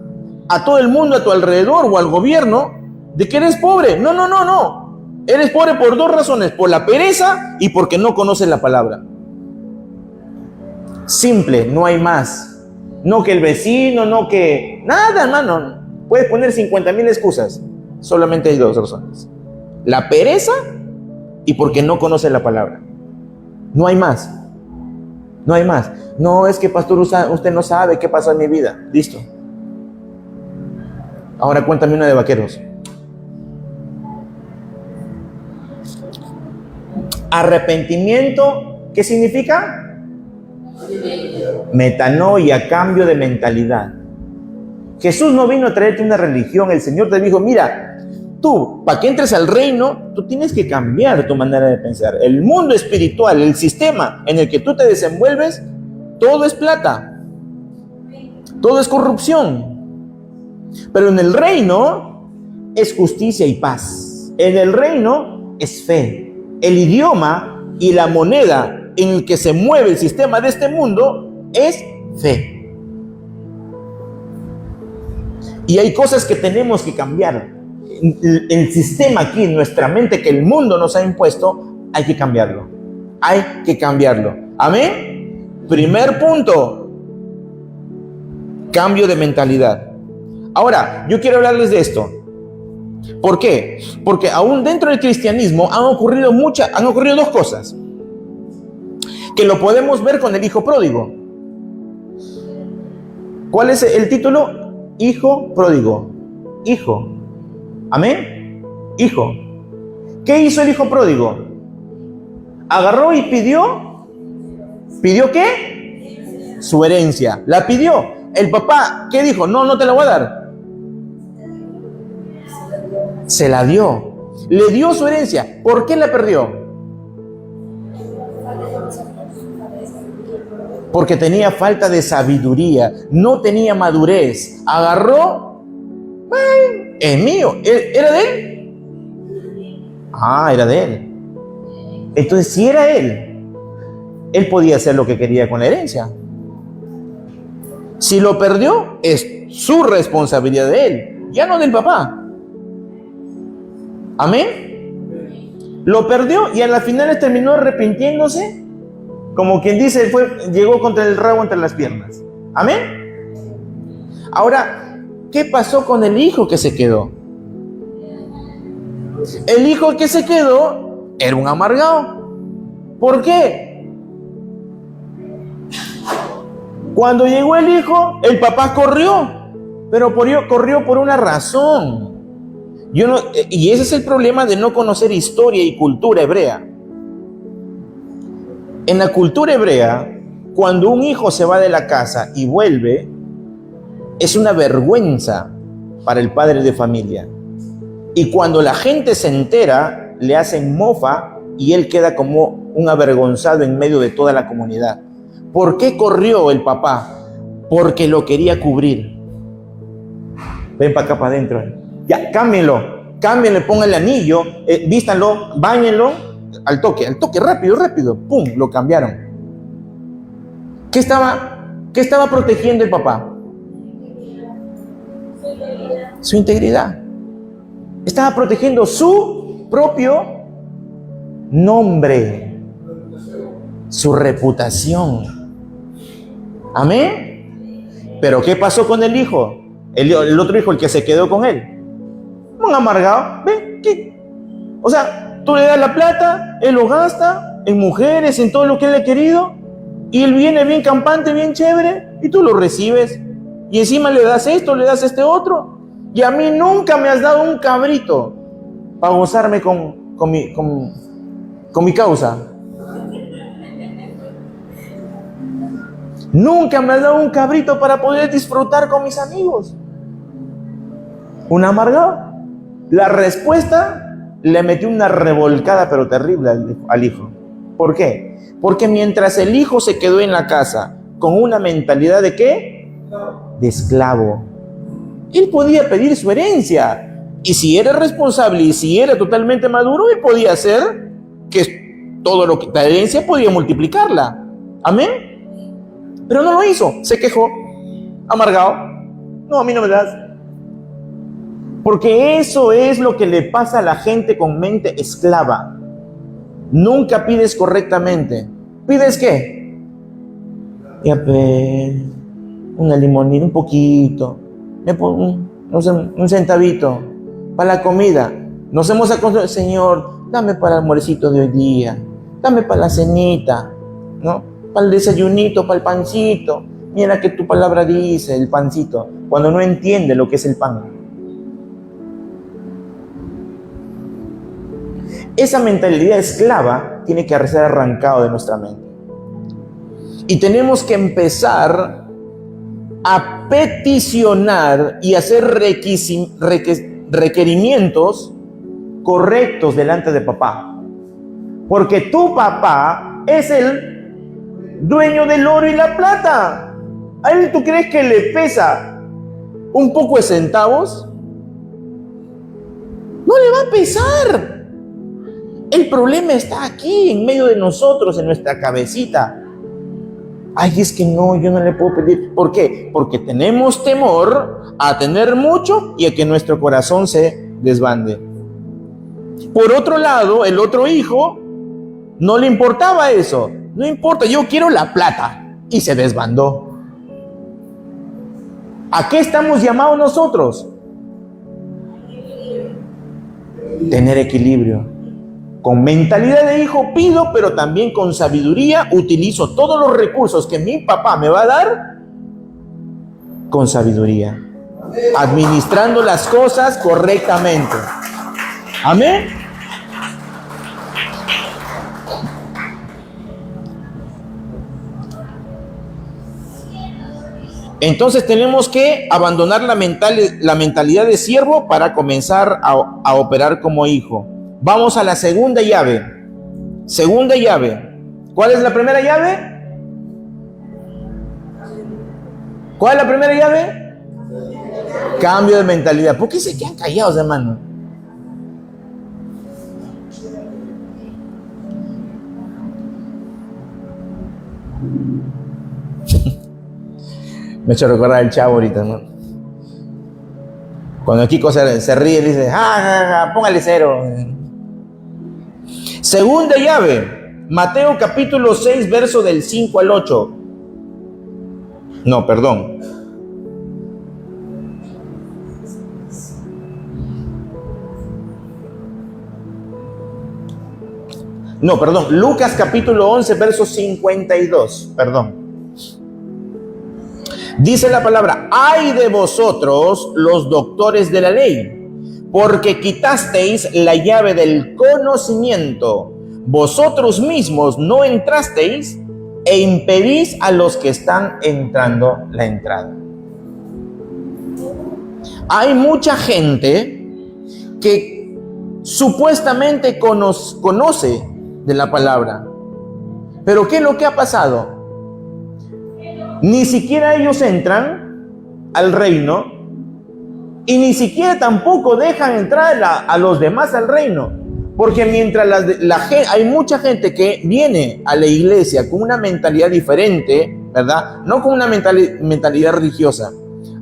a todo el mundo a tu alrededor o al gobierno de que eres pobre. No, no, no, no. Eres pobre por dos razones, por la pereza y porque no conoces la palabra. Simple, no hay más. No que el vecino, no que... Nada, hermano. Puedes poner 50,000 excusas. Solamente hay dos razones. La pereza y porque no conoces la palabra. No hay más. No hay más. No, es que pastor, usted no sabe qué pasó en mi vida. Listo. Ahora cuéntame una de vaqueros. Arrepentimiento, ¿qué significa? Metanoia, cambio de mentalidad. Jesús no vino a traerte una religión. El Señor te dijo, mira, tú, para que entres al reino, tú tienes que cambiar tu manera de pensar. El mundo espiritual, el sistema en el que tú te desenvuelves, todo es plata. Todo es corrupción. Pero en el reino es justicia y paz. En el reino es fe. El idioma y la moneda en el que se mueve el sistema de este mundo es fe. Y hay cosas que tenemos que cambiar. El sistema aquí, nuestra mente que el mundo nos ha impuesto, hay que cambiarlo. Hay que cambiarlo. ¿Amén? Primer punto. Cambio de mentalidad. Ahora, yo quiero hablarles de esto. ¿Por qué? Porque aún dentro del cristianismo han ocurrido dos cosas. Que lo podemos ver con el hijo pródigo. ¿Cuál es el título? Hijo pródigo. Hijo. ¿Amén? Hijo. ¿Qué hizo el hijo pródigo? Agarró y pidió. ¿Pidió qué? Su herencia. La pidió. El papá, ¿qué dijo? No, no te la voy a dar. Se la dio. Le dio su herencia. ¿Por qué la perdió? Porque tenía falta de sabiduría. No tenía madurez. Agarró. Es mío. ¿Era de él? Ah, era de él. Entonces, si era él podía hacer lo que quería con la herencia. Si lo perdió, es su responsabilidad de él, ya no del papá. ¿Amén? Lo perdió y a las finales terminó arrepintiéndose, como quien dice, llegó contra el rabo entre las piernas. ¿Amén? Ahora, ¿qué pasó con el hijo que se quedó? El hijo que se quedó era un amargado. ¿Por qué? Cuando llegó el hijo, el papá corrió, pero corrió por una razón. Y ese es el problema de no conocer historia y cultura hebrea. En la cultura hebrea, cuando un hijo se va de la casa y vuelve, es una vergüenza para el padre de familia. Y cuando la gente se entera, le hacen mofa y él queda como un avergonzado en medio de toda la comunidad. ¿Por qué corrió el papá? Porque lo quería cubrir. Ven para acá para adentro. Ya, cámbienlo, pongan el anillo, vístanlo, báñenlo, al toque, rápido, pum, lo cambiaron. ¿Qué estaba protegiendo el papá? Su integridad. Estaba protegiendo su propio nombre, su reputación. ¿Amén? Pero ¿qué pasó con el hijo? El otro hijo, el que se quedó con él. Un amargado. ¿Ve? ¿Qué? O sea, tú le das la plata, él lo gasta en mujeres, en todo lo que él ha querido, y él viene bien campante, bien chévere, y tú lo recibes. Y encima le das esto, le das este otro. Y a mí nunca me has dado un cabrito para gozarme con mi causa. Nunca me has dado un cabrito para poder disfrutar con mis amigos. Un amargado. La respuesta le metió una revolcada pero terrible al hijo. ¿Por qué? Porque mientras el hijo se quedó en la casa con una mentalidad de ¿qué? De esclavo. Él podía pedir su herencia. Y si era responsable y si era totalmente maduro, él podía hacer que todo lo que la herencia podía multiplicarla. Amén. Pero no lo hizo. Se quejó, amargado. No, a mí no me das. Porque eso es lo que le pasa a la gente con mente esclava. Nunca pides correctamente. ¿Pides qué? Ya, una limonita, un poquito, no sé, un centavito para la comida. Nos hemos acostumbrado, Señor, dame para el almuercito de hoy día, dame para la cenita, ¿no? Para el desayunito, para el pancito. Mira que tu palabra dice, el pancito, cuando no entiende lo que es el pan. Esa mentalidad esclava tiene que ser arrancado de nuestra mente. Y tenemos que empezar a peticionar y hacer requerimientos correctos delante de papá. Porque tu papá es el dueño del oro y la plata. ¿A él tú crees que le pesa un poco de centavos? No le va a pesar. El problema está aquí, en medio de nosotros, en nuestra cabecita. Ay, es que no, yo no le puedo pedir. ¿Por qué? Porque tenemos temor a tener mucho y a que nuestro corazón se desbande. Por otro lado, el otro hijo no le importaba eso. No importa, yo quiero la plata. Y se desbandó. ¿A qué estamos llamados nosotros? Tener equilibrio. Con mentalidad de hijo pido, pero también con sabiduría utilizo todos los recursos que mi papá me va a dar con sabiduría, administrando las cosas correctamente. Amén. Entonces tenemos que abandonar la mentalidad de siervo para comenzar a operar como hijo. Vamos a la segunda llave. Segunda llave. ¿Cuál es la primera llave? ¿Cuál es la primera llave? Cambio de mentalidad. ¿Por qué se quedan callados, hermano? Me he hecho recordar el Chavo ahorita, ¿no? Cuando Kiko se ríe, dice, póngale 0. Segunda llave, Mateo capítulo 6, verso del 5 al 8. No, perdón. No, perdón. Lucas capítulo 11, verso 52. Perdón. Dice la palabra, ay de vosotros los doctores de la ley, porque quitasteis la llave del conocimiento, vosotros mismos no entrasteis e impedís a los que están entrando la entrada. Hay mucha gente que supuestamente conoce de la palabra, pero ¿qué es lo que ha pasado? Ni siquiera ellos entran al reino y ni siquiera tampoco dejan entrar a los demás al reino. Porque mientras hay mucha gente que viene a la iglesia con una mentalidad diferente, ¿verdad? No con una mentalidad religiosa.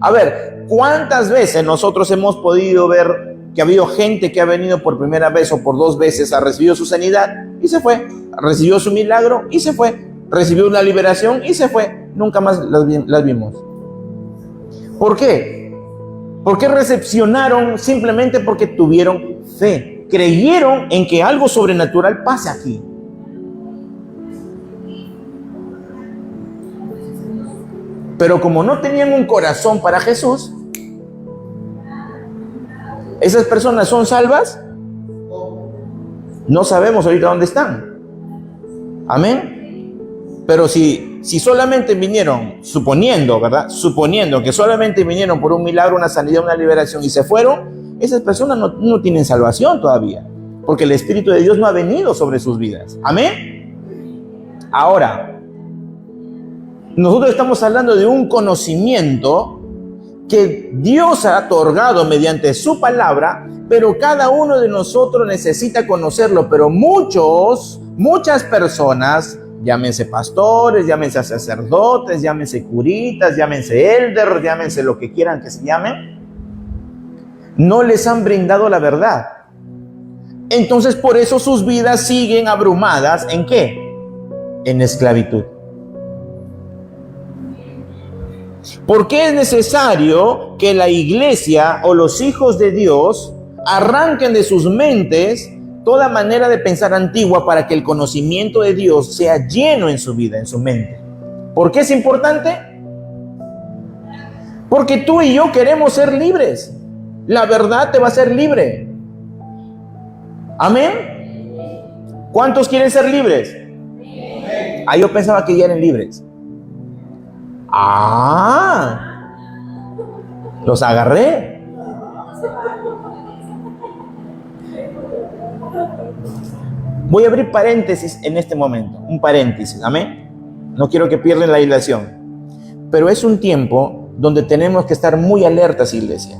A ver, ¿cuántas veces nosotros hemos podido ver que ha habido gente que ha venido por primera vez o por 2 veces, ha recibido su sanidad y se fue, recibió su milagro y se fue, recibió una liberación y se fue? Nunca más las vimos. ¿Por qué? Porque recepcionaron simplemente porque tuvieron fe. Creyeron en que algo sobrenatural pasa aquí. Pero como no tenían un corazón para Jesús, ¿esas personas son salvas? No sabemos ahorita dónde están. Amén. Pero si solamente vinieron, suponiendo, ¿verdad? Suponiendo que solamente vinieron por un milagro, una sanidad, una liberación y se fueron, esas personas no tienen salvación todavía, porque el Espíritu de Dios no ha venido sobre sus vidas. Amén. Ahora, nosotros estamos hablando de un conocimiento que Dios ha otorgado mediante su palabra, pero cada uno de nosotros necesita conocerlo. Pero muchas personas, llámense pastores, llámense sacerdotes, llámense curitas, llámense elders, llámense lo que quieran que se llamen, no les han brindado la verdad. Entonces por eso sus vidas siguen abrumadas, ¿en qué? En esclavitud. ¿Por qué es necesario que la iglesia o los hijos de Dios arranquen de sus mentes toda manera de pensar antigua para que el conocimiento de Dios sea lleno en su vida, en su mente? ¿Por qué es importante? Porque tú y yo queremos ser libres. La verdad te va a hacer libre. ¿Amén? ¿Cuántos quieren ser libres? Ah, yo pensaba que ya eran libres. Ah, los agarré. Voy a abrir paréntesis en este momento, un paréntesis, amén. No quiero que pierdan la hilación, pero es un tiempo donde tenemos que estar muy alertas, iglesia,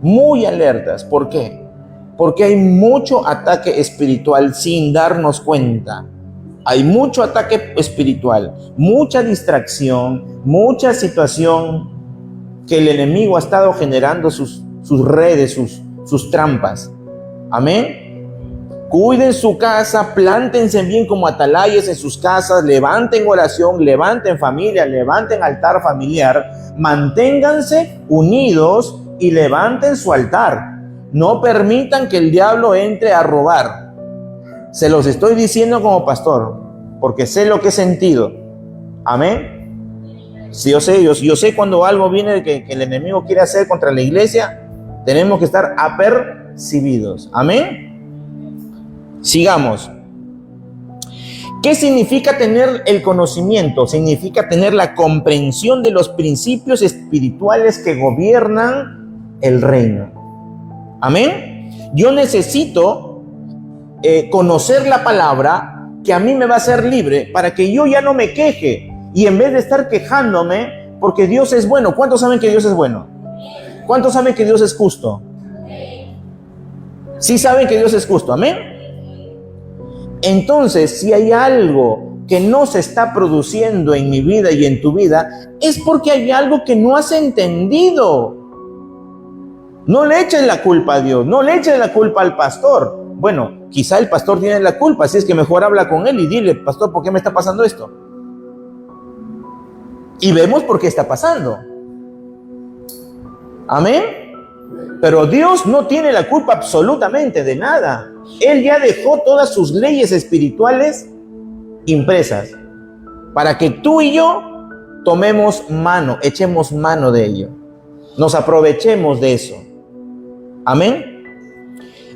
muy alertas. ¿Por qué? Porque hay mucho ataque espiritual sin darnos cuenta. Hay mucho ataque espiritual, mucha distracción, mucha situación que el enemigo ha estado generando sus redes, sus trampas. Amén. Cuiden su casa, plántense bien como atalayas en sus casas, levanten oración, levanten familia, levanten altar familiar, manténganse unidos y levanten su altar. No permitan que el diablo entre a robar. Se los estoy diciendo como pastor, porque sé lo que he sentido. Amén. Sí, yo sé cuando algo viene que el enemigo quiere hacer contra la iglesia, tenemos que estar apercibidos. Amén. Sigamos. ¿Qué significa tener el conocimiento? Significa tener la comprensión de los principios espirituales que gobiernan el reino. Amén. Yo necesito conocer la palabra que a mí me va a hacer libre para que yo ya no me queje y en vez de estar quejándome, porque Dios es bueno. ¿Cuántos saben que Dios es bueno? ¿Cuántos saben que Dios es justo? Sí saben que Dios es justo, amén. Entonces, si hay algo que no se está produciendo en mi vida y en tu vida, es porque hay algo que no has entendido. No le echen la culpa a Dios, no le echen la culpa al pastor. Bueno, quizá el pastor tiene la culpa, así es que mejor habla con él y dile: pastor, ¿por qué me está pasando esto? Y vemos por qué está pasando. Amén. Pero Dios no tiene la culpa absolutamente de nada. Él ya dejó todas sus leyes espirituales impresas para que tú y yo tomemos mano, echemos mano de ello, nos aprovechemos de eso. Amén.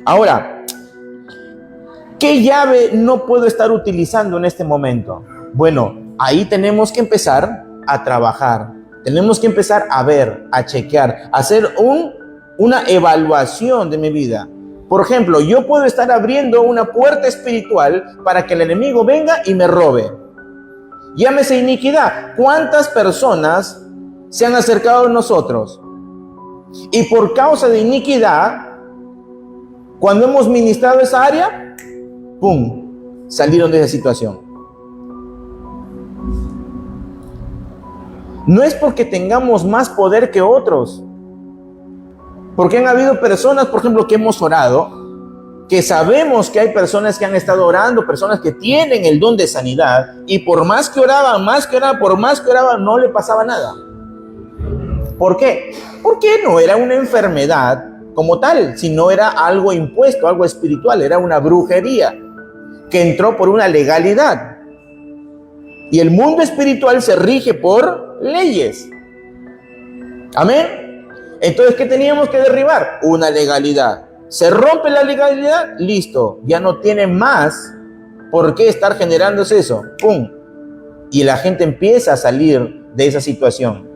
Ahora, ¿qué llave no puedo estar utilizando en este momento? Bueno, ahí tenemos que empezar a trabajar. Tenemos que empezar a ver, a chequear, a hacer una evaluación de mi vida. Por ejemplo, yo puedo estar abriendo una puerta espiritual para que el enemigo venga y me robe. Llámese iniquidad. ¿Cuántas personas se han acercado a nosotros? Y por causa de iniquidad, cuando hemos ministrado esa área, ¡pum!, salieron de esa situación. No es porque tengamos más poder que otros. Porque han habido personas, por ejemplo, que hemos orado, que sabemos que hay personas que han estado orando, personas que tienen el don de sanidad, y por más que oraban, no le pasaba nada. ¿Por qué? Porque no era una enfermedad como tal, sino era algo impuesto, algo espiritual, era una brujería que entró por una legalidad. Y el mundo espiritual se rige por leyes. Amén. Entonces, ¿qué teníamos que derribar? Una legalidad. Se rompe la legalidad, listo, ya no tiene más por qué estar generándose eso. ¡Pum! Y la gente empieza a salir de esa situación.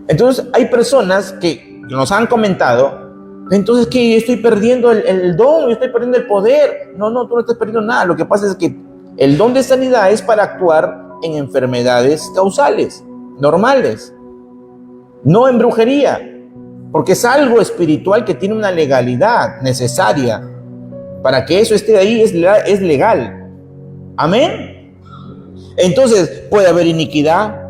Entonces, hay personas que nos han comentado: entonces, ¿qué? Yo estoy perdiendo el don, yo estoy perdiendo el poder. No, tú no estás perdiendo nada. Lo que pasa es que el don de sanidad es para actuar en enfermedades causales, normales. no en brujería, porque es algo espiritual que tiene una legalidad necesaria. Para que eso esté ahí es legal. Amén. Entonces puede haber iniquidad,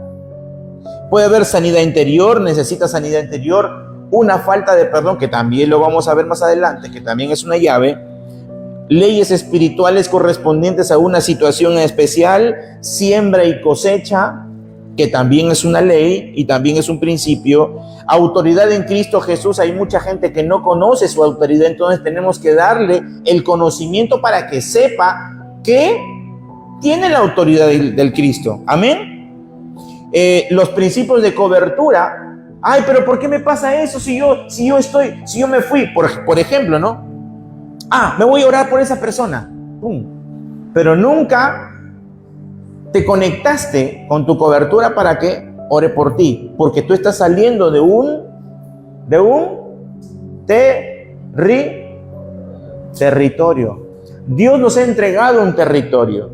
puede haber sanidad interior, necesita sanidad interior, una falta de perdón, que también lo vamos a ver más adelante, que también es una llave, leyes espirituales correspondientes a una situación especial, siembra y cosecha, que también es una ley y también es un principio, autoridad en Cristo Jesús. Hay mucha gente que no conoce su autoridad, entonces tenemos que darle el conocimiento para que sepa que tiene la autoridad del Cristo. Amén. Los principios de cobertura. Ay, pero ¿por qué me pasa eso si yo me fui? Por ejemplo, ¿no? Me voy a orar por esa persona. ¡Pum! Pero nunca te conectaste con tu cobertura para que ore por ti, porque tú estás saliendo de un territorio. Dios nos ha entregado un territorio,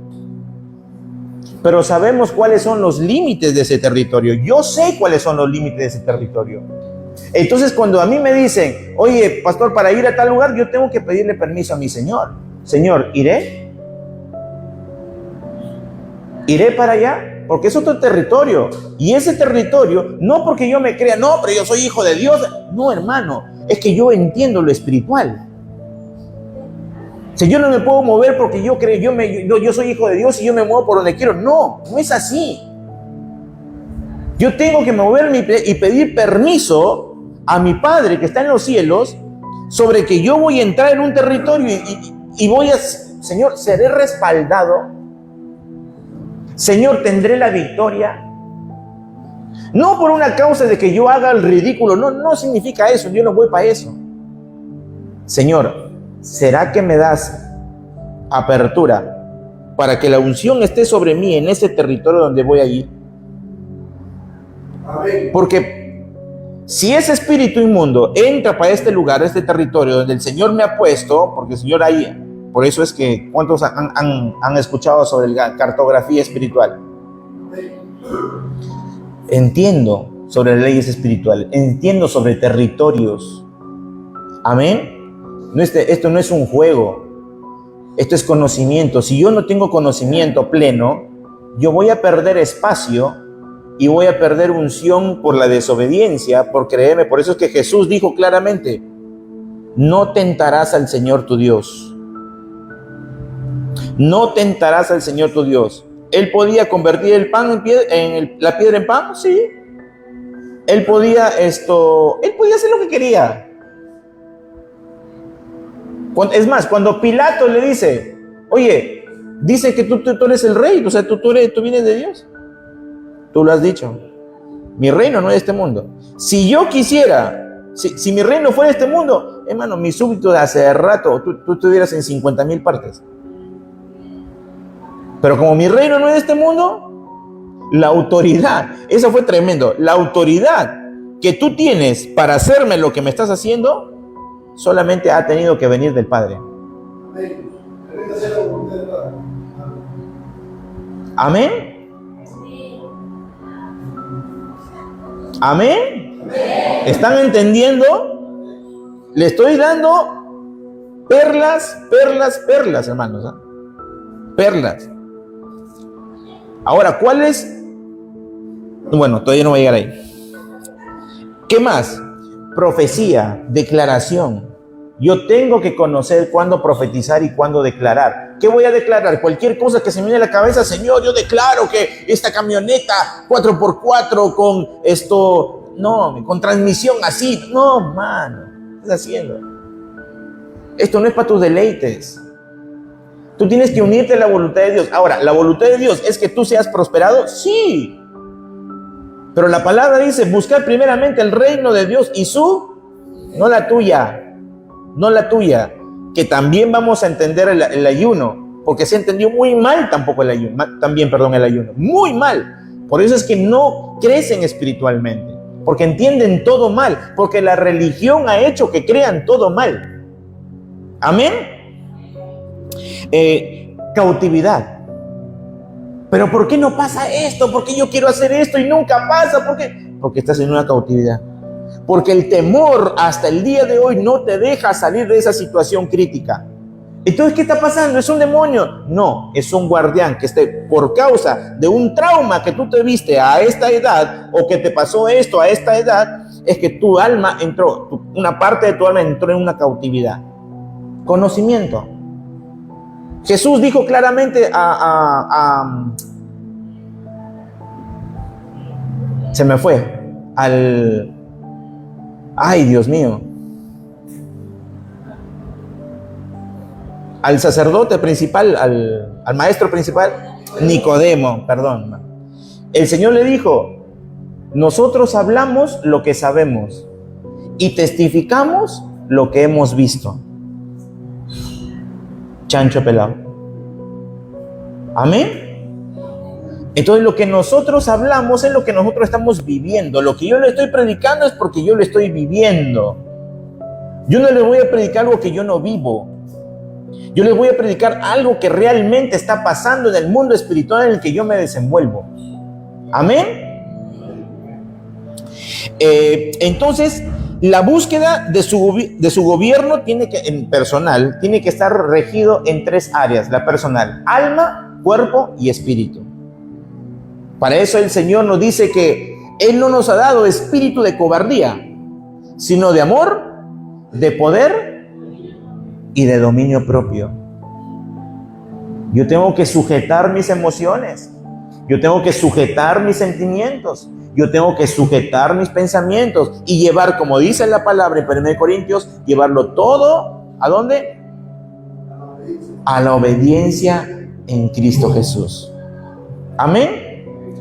pero sabemos cuáles son los límites de ese territorio. Yo sé cuáles son los límites de ese territorio. Entonces, cuando a mí me dicen, oye, pastor, para ir a tal lugar, yo tengo que pedirle permiso a mi Señor. Señor, ¿iré para allá? Porque es otro territorio. Y ese territorio, no porque yo me crea, no, pero yo soy hijo de Dios. No, hermano, es que yo entiendo lo espiritual. Si yo no me puedo mover porque yo creo, yo soy hijo de Dios y yo me muevo por donde quiero. No es así. Yo tengo que moverme y pedir permiso a mi Padre que está en los cielos sobre que yo voy a entrar en un territorio y voy a, Señor, seré respaldado. Señor, tendré la victoria. No por una causa de que yo haga el ridículo. No significa eso. Yo no voy para eso. Señor, ¿será que me das apertura para que la unción esté sobre mí en ese territorio donde voy a ir? Porque si ese espíritu inmundo entra para este lugar, este territorio donde el Señor me ha puesto, porque el Señor ahí, por eso es que, ¿cuántos han escuchado sobre la cartografía espiritual? Entiendo sobre leyes espirituales, entiendo sobre territorios. Amén. Esto no es un juego, esto es conocimiento. Si yo no tengo conocimiento pleno, yo voy a perder espacio y voy a perder unción por la desobediencia, por creerme. Por eso es que Jesús dijo claramente, no tentarás al Señor tu Dios. No tentarás al Señor tu Dios. ¿Él podía convertir el pan la piedra en pan? Sí. Él podía hacer lo que quería. Es más, cuando Pilato le dice, oye, dice que tú eres el rey, o sea, tú vienes de Dios. Tú lo has dicho. Mi reino no es de este mundo. Si yo quisiera, si mi reino fuera de este mundo, hermano, mi súbdito de hace rato, tú estuvieras en 50,000 partes. Pero como mi reino no es de este mundo, la autoridad, eso fue tremendo, la autoridad que tú tienes para hacerme lo que me estás haciendo, solamente ha tenido que venir del Padre. Amén. Amén. ¿Están entendiendo? Le estoy dando perlas, hermanos, ¿eh? Perlas. Ahora, ¿cuál es? Bueno, todavía no voy a llegar ahí. ¿Qué más? Profecía, declaración. Yo tengo que conocer cuándo profetizar y cuándo declarar. ¿Qué voy a declarar? Cualquier cosa que se me viene a la cabeza, Señor, yo declaro que esta camioneta 4x4 con transmisión así. No, mano, ¿qué estás haciendo? Esto no es para tus deleites. Tú tienes que unirte a la voluntad de Dios. Ahora, ¿la voluntad de Dios es que tú seas prosperado? Sí. Pero la palabra dice, buscar primeramente el reino de Dios y no la tuya, que también vamos a entender el ayuno, porque se entendió muy mal el ayuno, muy mal. Por eso es que no crecen espiritualmente, porque entienden todo mal, porque la religión ha hecho que crean todo mal. Amén. Cautividad. Pero ¿por qué no pasa esto? ¿Por qué yo quiero hacer esto y nunca pasa? Porque estás en una cautividad. Porque el temor hasta el día de hoy no te deja salir de esa situación crítica. Entonces, ¿qué está pasando? ¿Es un demonio? No, es un guardián que por causa de un trauma que tú te viste a esta edad o que te pasó esto a esta edad, es que tu alma entró, una parte de tu alma entró en una cautividad. Conocimiento. Jesús dijo claramente se me fue, ay, Dios mío, al sacerdote principal, al maestro principal, Nicodemo, perdón. El Señor le dijo, nosotros hablamos lo que sabemos y testificamos lo que hemos visto. Chancho pelado. Amén. Entonces lo que nosotros hablamos es lo que nosotros estamos viviendo. Lo que yo le estoy predicando es porque yo lo estoy viviendo. Yo no les voy a predicar algo que yo no vivo. Yo les voy a predicar algo que realmente está pasando en el mundo espiritual en el que yo me desenvuelvo. Amén. Entonces, la búsqueda de su gobierno personal tiene que estar regido en 3 áreas. La personal: alma, cuerpo y espíritu. Para eso el Señor nos dice que Él no nos ha dado espíritu de cobardía, sino de amor, de poder y de dominio propio. Yo tengo que sujetar mis emociones. Yo tengo que sujetar mis sentimientos. Yo tengo que sujetar mis pensamientos y llevar, como dice la palabra en 1 Corintios, llevarlo todo, ¿a dónde? A la obediencia en Cristo Jesús. Amén.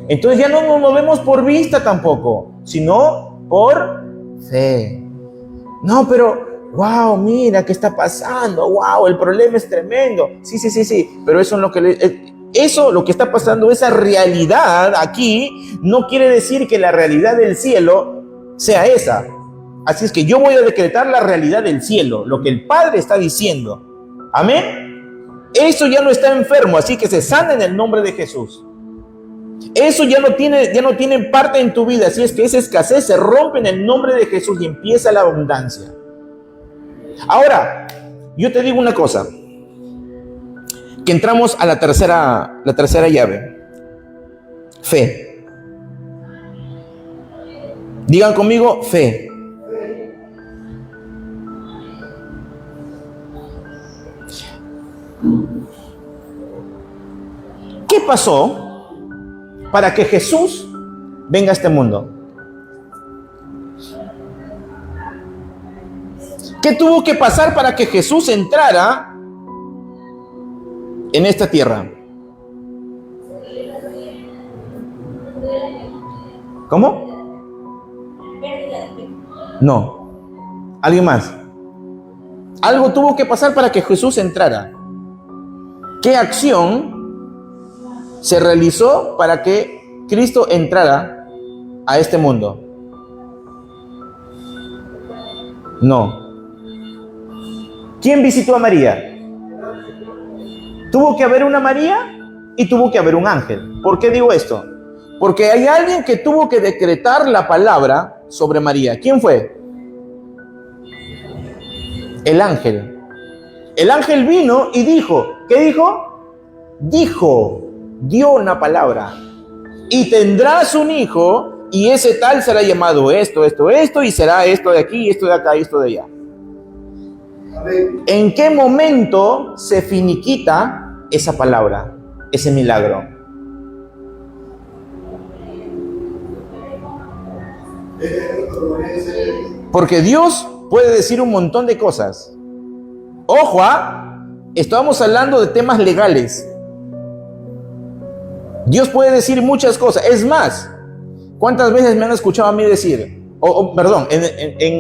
Entonces ya no nos movemos por vista tampoco, sino por fe. No, pero, wow, mira qué está pasando, wow, el problema es tremendo. Sí, pero eso es lo que lo que está pasando, esa realidad aquí, no quiere decir que la realidad del cielo sea esa. Así es que yo voy a decretar la realidad del cielo, lo que el Padre está diciendo. Amén. Eso ya no está enfermo, así que se sana en el nombre de Jesús. Eso ya no tiene parte en tu vida, así es que esa escasez se rompe en el nombre de Jesús y empieza la abundancia. Ahora, yo te digo una cosa, que entramos a la tercera llave. Fe. Digan conmigo, fe. ¿Qué pasó para que Jesús venga a este mundo? ¿Qué tuvo que pasar para que Jesús entrara en esta tierra? ¿Cómo? No. ¿Alguien más? Algo tuvo que pasar para que Jesús entrara. ¿Qué acción se realizó para que Cristo entrara a este mundo? No. ¿Quién visitó a María? Tuvo que haber una María y tuvo que haber un ángel. ¿Por qué digo esto? Porque hay alguien que tuvo que decretar la palabra sobre María. ¿Quién fue? El ángel. El ángel vino y dijo. ¿Qué dijo? Dio una palabra. Y tendrás un hijo y ese tal será llamado esto, y será esto de aquí, esto de acá y esto de allá. ¿En qué momento se finiquita esa palabra, ese milagro? Porque Dios puede decir un montón de cosas. Ojo, estamos hablando de temas legales. Dios puede decir muchas cosas. Es más, ¿cuántas veces me han escuchado a mí decir?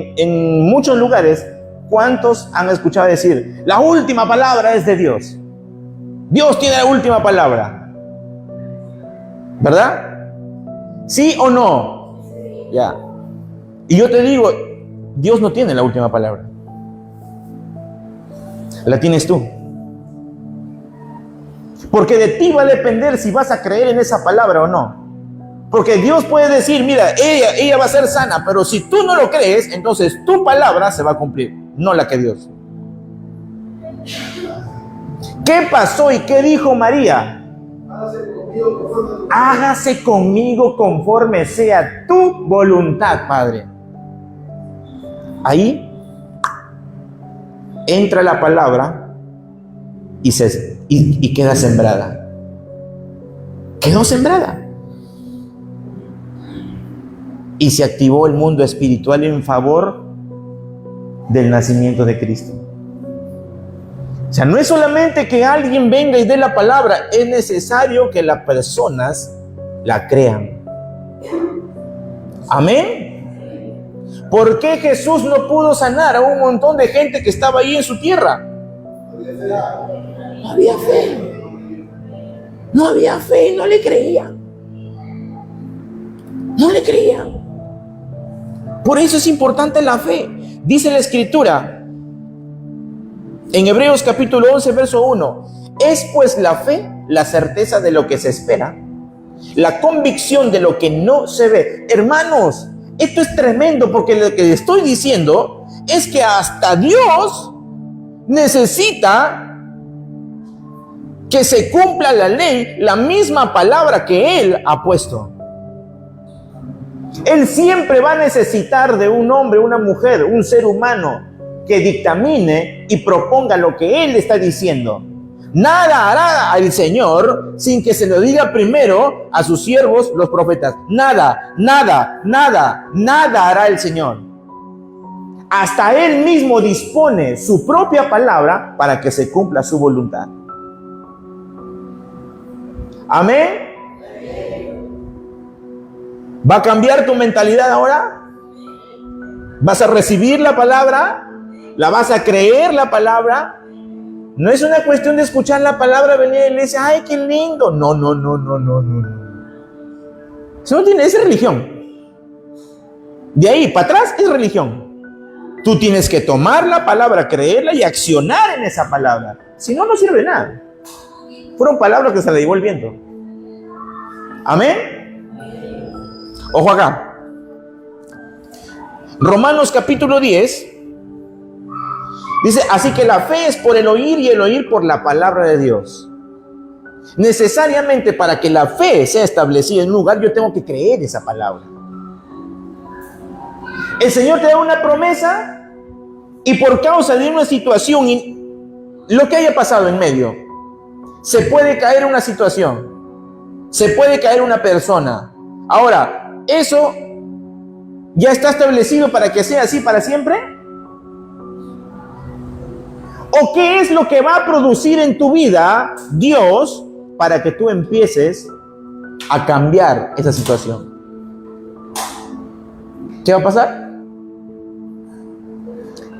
En muchos lugares, ¿cuántos han escuchado decir? La última palabra es de Dios. Dios tiene la última palabra. ¿Verdad? ¿Sí o no? Ya. Y yo te digo, Dios no tiene la última palabra. La tienes tú. Porque de ti va a depender si vas a creer en esa palabra o no. Porque Dios puede decir, mira, ella va a ser sana, pero si tú no lo crees, entonces tu palabra se va a cumplir, no la que Dios. ¿Qué pasó y qué dijo María? Hágase conmigo conforme sea tu voluntad, Padre. Ahí entra la palabra y queda sembrada. Quedó sembrada. Y se activó el mundo espiritual en favor del nacimiento de Cristo. O sea, no es solamente que alguien venga y dé la palabra, es necesario que las personas la crean. Amén. ¿Por qué Jesús no pudo sanar a un montón de gente que estaba ahí en su tierra? No había fe. No había fe, no le creían. No le creían. Por eso es importante la fe. Dice la Escritura en Hebreos capítulo 11, verso 1. Es pues la fe la certeza de lo que se espera, la convicción de lo que no se ve. Hermanos, esto es tremendo, porque lo que estoy diciendo es que hasta Dios necesita que se cumpla la ley, la misma palabra que Él ha puesto. Él siempre va a necesitar de un hombre, una mujer, un ser humano que dictamine y proponga lo que Él está diciendo. Nada hará el Señor sin que se lo diga primero a sus siervos, los profetas. Nada hará el Señor. Hasta Él mismo dispone su propia palabra para que se cumpla su voluntad. Amén. ¿Va a cambiar tu mentalidad ahora? ¿Vas a recibir la palabra? ¿La vas a creer la palabra? No es una cuestión de escuchar la palabra, venir a la iglesia, ¡ay, qué lindo! No. Eso no tiene, es religión. De ahí para atrás es religión. Tú tienes que tomar la palabra, creerla y accionar en esa palabra. Si no, no sirve de nada. Fueron palabras que se le llevó el viento. Amén. Ojo acá. Romanos capítulo 10 dice, así que la fe es por el oír y el oír por la palabra de Dios. Necesariamente para que la fe sea establecida en un lugar, yo tengo que creer esa palabra. El Señor te da una promesa y por causa de una situación y lo que haya pasado en medio, se puede caer una situación, se puede caer una persona. Ahora, ¿eso ya está establecido para que sea así para siempre? ¿O qué es lo que va a producir en tu vida Dios para que tú empieces a cambiar esa situación? ¿Qué va a pasar?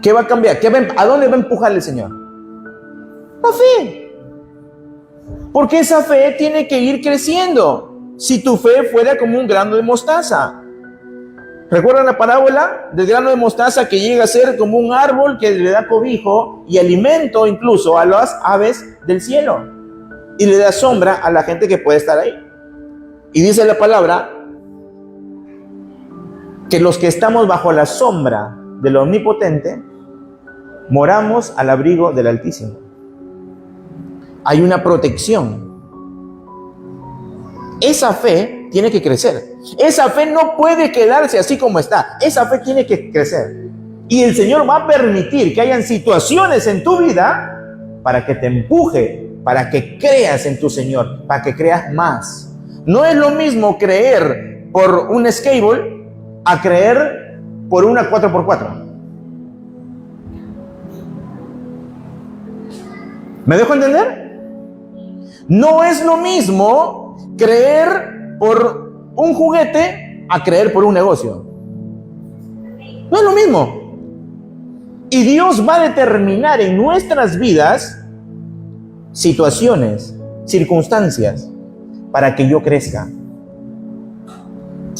¿Qué va a cambiar? ¿A dónde va a empujar el Señor? La fe. Porque esa fe tiene que ir creciendo. Si tu fe fuera como un grano de mostaza. ¿Recuerdan la parábola del grano de mostaza que llega a ser como un árbol que le da cobijo y alimento incluso a las aves del cielo? Y le da sombra a la gente que puede estar ahí. Y dice la palabra que los que estamos bajo la sombra del Omnipotente moramos al abrigo del Altísimo. Hay una protección. Esa fe tiene que crecer. Esa fe no puede quedarse así como está. Esa fe tiene que crecer. Y el Señor va a permitir que hayan situaciones en tu vida para que te empuje, para que creas en tu Señor, para que creas más. No es lo mismo creer por un skateboard a creer por una 4x4. ¿Me dejo entender? No es lo mismo creer por un juguete a creer por un negocio. No es lo mismo. Y Dios va a determinar en nuestras vidas situaciones, circunstancias, para que yo crezca.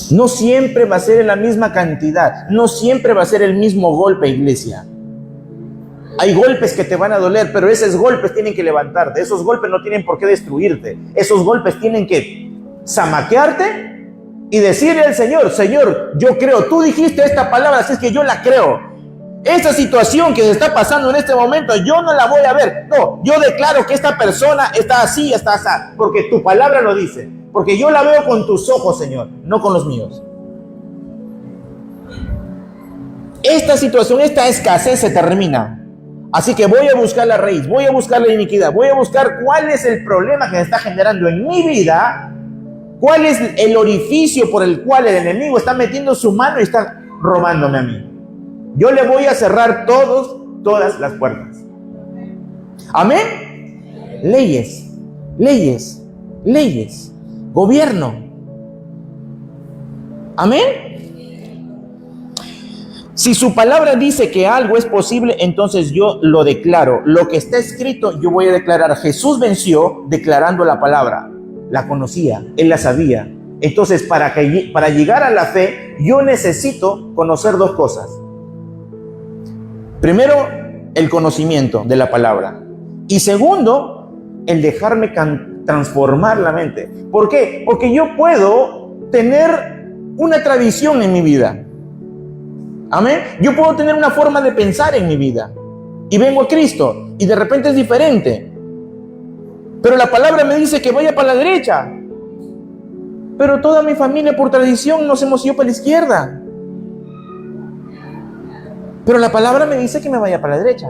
No siempre va a ser en la misma cantidad, no siempre va a ser el mismo golpe, iglesia. Hay golpes que te van a doler, pero esos golpes tienen que levantarte. Esos golpes no tienen por qué destruirte. Esos golpes tienen que zamaquearte y decirle al Señor, Señor, yo creo, tú dijiste esta palabra, así es que yo la creo. Esta situación que se está pasando en este momento, yo no la voy a ver. No, yo declaro que esta persona está así, está así, porque tu palabra lo dice. Porque yo la veo con tus ojos, Señor, no con los míos. Esta situación, esta escasez se termina. Así que voy a buscar la raíz, voy a buscar la iniquidad, voy a buscar cuál es el problema que se está generando en mi vida, cuál es el orificio por el cual el enemigo está metiendo su mano y está robándome a mí. Yo le voy a cerrar todas las puertas. Amén. Leyes, leyes, leyes, gobierno. Amén. Si su palabra dice que algo es posible, entonces yo lo declaro. Lo que está escrito, yo voy a declarar. Jesús venció declarando la palabra. La conocía, él la sabía. Entonces, para llegar a la fe, yo necesito conocer dos cosas. Primero, el conocimiento de la palabra. Y segundo, el dejarme transformar la mente. ¿Por qué? Porque yo puedo tener una tradición en mi vida. Amén. Yo puedo tener una forma de pensar en mi vida. Y vengo a Cristo. Y de repente es diferente. Pero la palabra me dice que vaya para la derecha. Pero toda mi familia por tradición nos hemos ido para la izquierda. Pero la palabra me dice que me vaya para la derecha.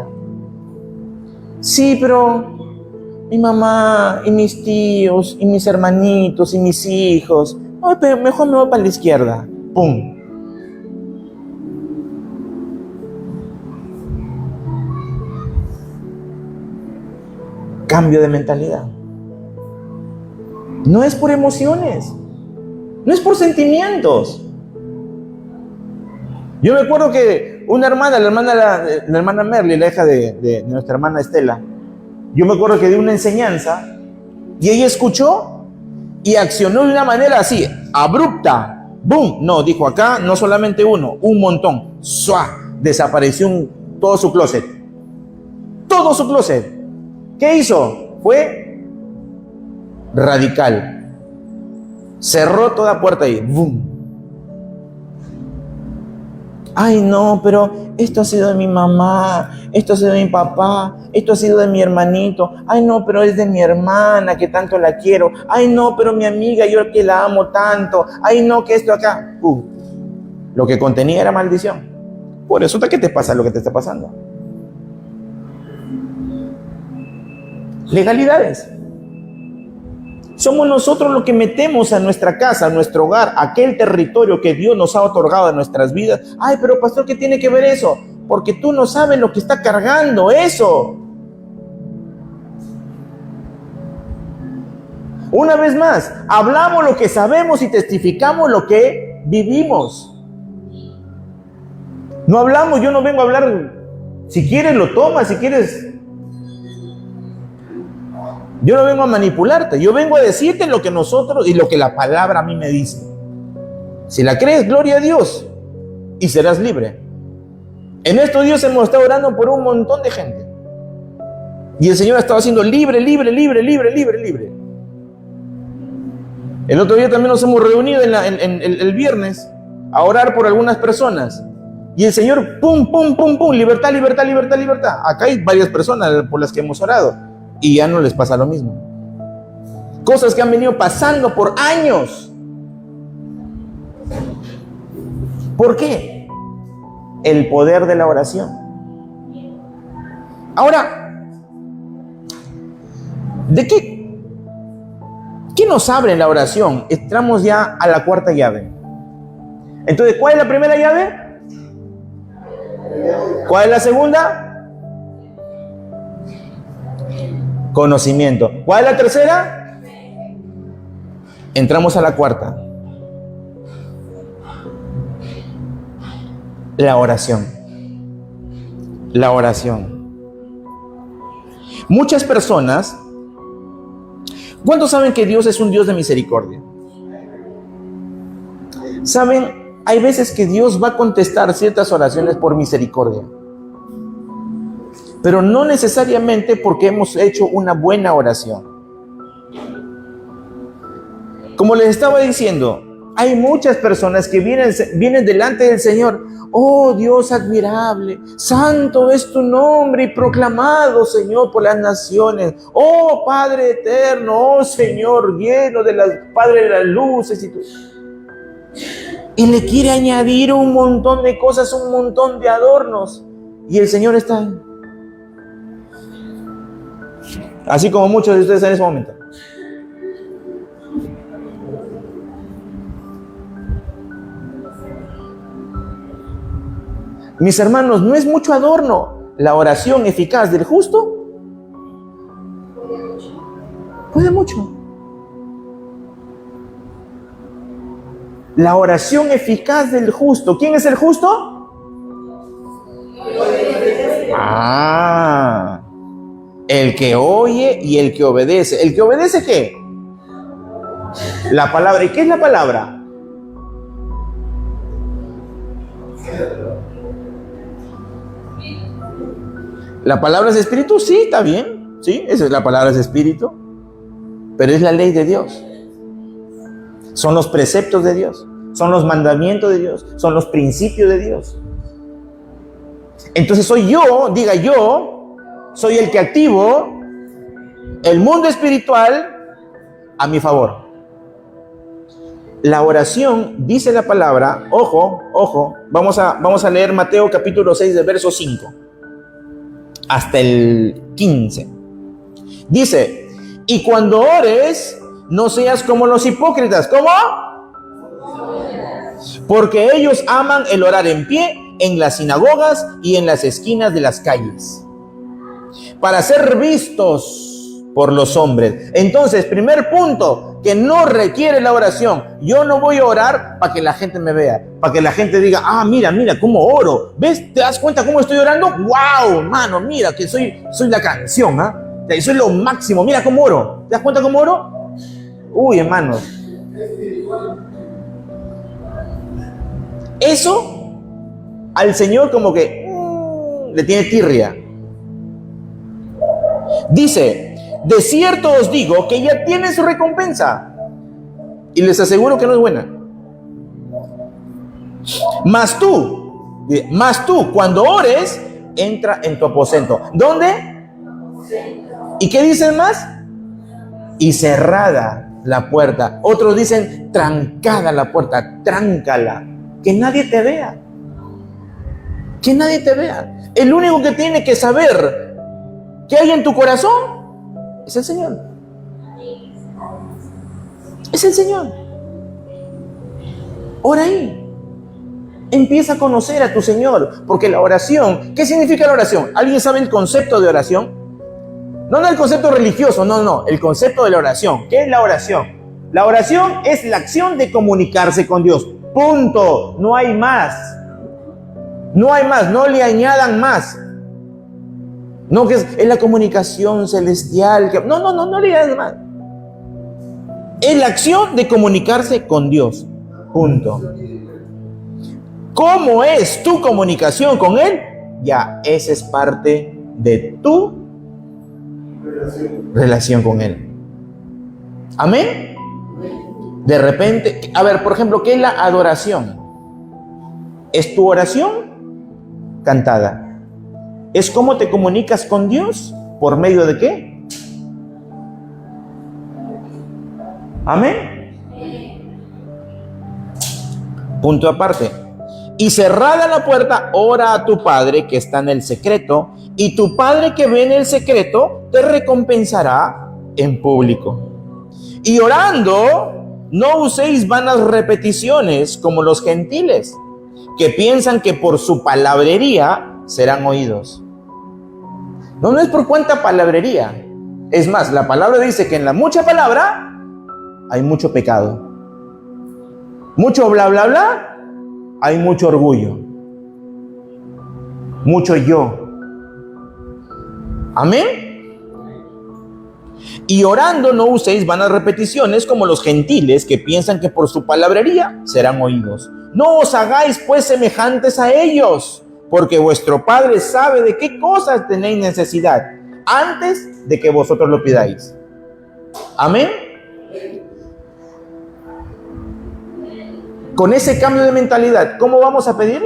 Sí, pero mi mamá y mis tíos y mis hermanitos y mis hijos. Ay, pero mejor me voy para la izquierda. ¡Pum! Cambio de mentalidad. No es por emociones, no es por sentimientos. Yo me acuerdo que una hermana, la hermana Merly, la hija de nuestra hermana Estela, yo me acuerdo que dio una enseñanza y ella escuchó y accionó de una manera así, abrupta. ¡Bum! No, dijo acá, no solamente uno, un montón. ¡Suá! Desapareció todo su closet. Todo su closet. ¿Qué hizo? Fue radical. Cerró toda puerta ahí. ¡Bum! Ay, no, pero esto ha sido de mi mamá, esto ha sido de mi papá, esto ha sido de mi hermanito. Ay, no, pero es de mi hermana, que tanto la quiero. Ay, no, pero mi amiga, yo que la amo tanto. Ay, no, que esto acá. Lo que contenía era maldición. Por eso, ¿qué te pasa lo que te está pasando? Legalidades. Somos nosotros los que metemos a nuestra casa, a nuestro hogar, a aquel territorio que Dios nos ha otorgado en nuestras vidas. Ay, pero pastor, ¿qué tiene que ver eso? Porque tú no sabes lo que está cargando eso. Una vez más, hablamos lo que sabemos y testificamos lo que vivimos. No hablamos, yo no vengo a hablar, si quieres lo tomas, si quieres. Yo no vengo a manipularte, yo vengo a decirte lo que nosotros y lo que la palabra a mí me dice. Si la crees, gloria a Dios, y serás libre. En estos días hemos estado orando por un montón de gente. Y el Señor ha estado haciendo libre. El otro día también nos hemos reunido el viernes a orar por algunas personas. Y el Señor, pum, libertad. Acá hay varias personas por las que hemos orado. Y ya no les pasa lo mismo. Cosas que han venido pasando por años. ¿Por qué? El poder de la oración. Ahora, ¿de qué nos abre la oración? Entramos ya a la cuarta llave. Entonces, ¿cuál es la primera llave? ¿Cuál es la segunda? Conocimiento. ¿Cuál es la tercera? Entramos a la cuarta. La oración. La oración. Muchas personas, ¿cuántos saben que Dios es un Dios de misericordia? ¿Saben? Hay veces que Dios va a contestar ciertas oraciones por misericordia. Pero no necesariamente porque hemos hecho una buena oración. Como les estaba diciendo, Hay muchas personas que vienen delante del Señor. Oh Dios admirable, santo es tu nombre y proclamado, Señor, por las naciones. Oh Padre eterno, oh Señor, lleno de Padre de las luces. Y le quiere añadir un montón de cosas, un montón de adornos. Y el Señor está así como muchos de ustedes en ese momento. Mis hermanos, no es mucho adorno. La oración eficaz del justo puede mucho. La oración eficaz del justo. ¿Quién es el justo? El que oye y el que obedece. ¿El que obedece qué? La palabra. ¿Y qué es la palabra? ¿La palabra es espíritu? Sí, está bien. Sí, esa es la palabra, es espíritu. Pero es la ley de Dios. Son los preceptos de Dios. Son los mandamientos de Dios. Son los principios de Dios. Entonces soy yo, diga yo, soy el que activo el mundo espiritual a mi favor. La oración, dice la palabra, ojo, vamos a leer Mateo capítulo 6, del verso 5 hasta el 15. Dice, y cuando ores, no seas como los hipócritas. ¿Cómo? Porque ellos aman el orar en pie en las sinagogas y en las esquinas de las calles, para ser vistos por los hombres. Entonces, primer punto, que no requiere la oración. Yo no voy a orar para que la gente me vea, para que la gente diga, mira cómo oro. ¿Ves? ¿Te das cuenta cómo estoy orando? ¡Wow, hermano! Mira que soy la canción, soy lo máximo. Mira cómo oro. ¿Te das cuenta cómo oro? Uy, hermano. Eso al Señor como que le tiene tirria. Dice, de cierto os digo que ya tiene su recompensa. Y les aseguro que no es buena. Mas tú, cuando ores, entra en tu aposento. ¿Dónde? ¿Y qué dicen más? Y cerrada la puerta. Otros dicen, trancada la puerta, tráncala. Que nadie te vea. Que nadie te vea. El único que tiene que saber qué hay en tu corazón es el Señor. Es el Señor. Ora ahí. Empieza a conocer a tu Señor. Porque la oración, ¿qué significa la oración? ¿Alguien sabe el concepto de oración? No el concepto religioso, no. El concepto de la oración. ¿Qué es la oración? La oración es la acción de comunicarse con Dios. Punto. No hay más. No hay más. No le añadan más. No, que es la comunicación celestial. No le añadan más. Es la acción de comunicarse con Dios. Punto. ¿Cómo es tu comunicación con Él? Ya, esa es parte de tu relación con Él. Amén. De repente, a ver, por ejemplo, ¿qué es la adoración? ¿Es tu oración cantada? ¿Es cómo te comunicas con Dios? ¿Por medio de qué? Amén. Punto aparte. Y cerrada la puerta, ora a tu Padre que está en el secreto, y tu Padre que ve en el secreto te recompensará en público. Y orando, no uséis vanas repeticiones como los gentiles, que piensan que por su palabrería serán oídos. No es por cuánta palabrería. Es más, la palabra dice que en la mucha palabra hay mucho pecado. Mucho bla, bla, bla, hay mucho orgullo. Mucho yo. Amén. Y orando no uséis vanas repeticiones como los gentiles que piensan que por su palabrería serán oídos. No os hagáis pues semejantes a ellos, porque vuestro Padre sabe de qué cosas tenéis necesidad antes de que vosotros lo pidáis. Amén. Con ese cambio de mentalidad, ¿cómo vamos a pedir?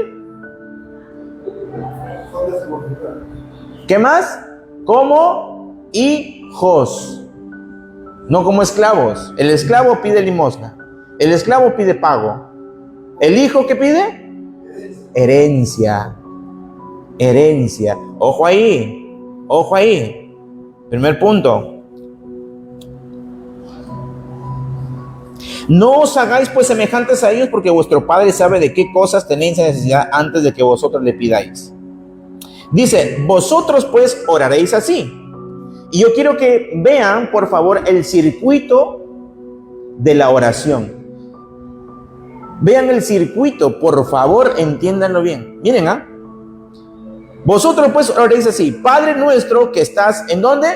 ¿Qué más? Como hijos, no como esclavos. El esclavo pide limosna, el esclavo pide pago. ¿El hijo qué pide? Herencia. Herencia. Ojo ahí, ojo ahí. Primer punto. No os hagáis pues semejantes a ellos, porque vuestro Padre sabe de qué cosas tenéis necesidad antes de que vosotros le pidáis. Dice, vosotros pues oraréis así. Y yo quiero que vean, por favor, el circuito de la oración. Vean el circuito, por favor, entiéndanlo bien. Miren, vosotros pues oraréis así. Padre nuestro que estás, ¿en dónde?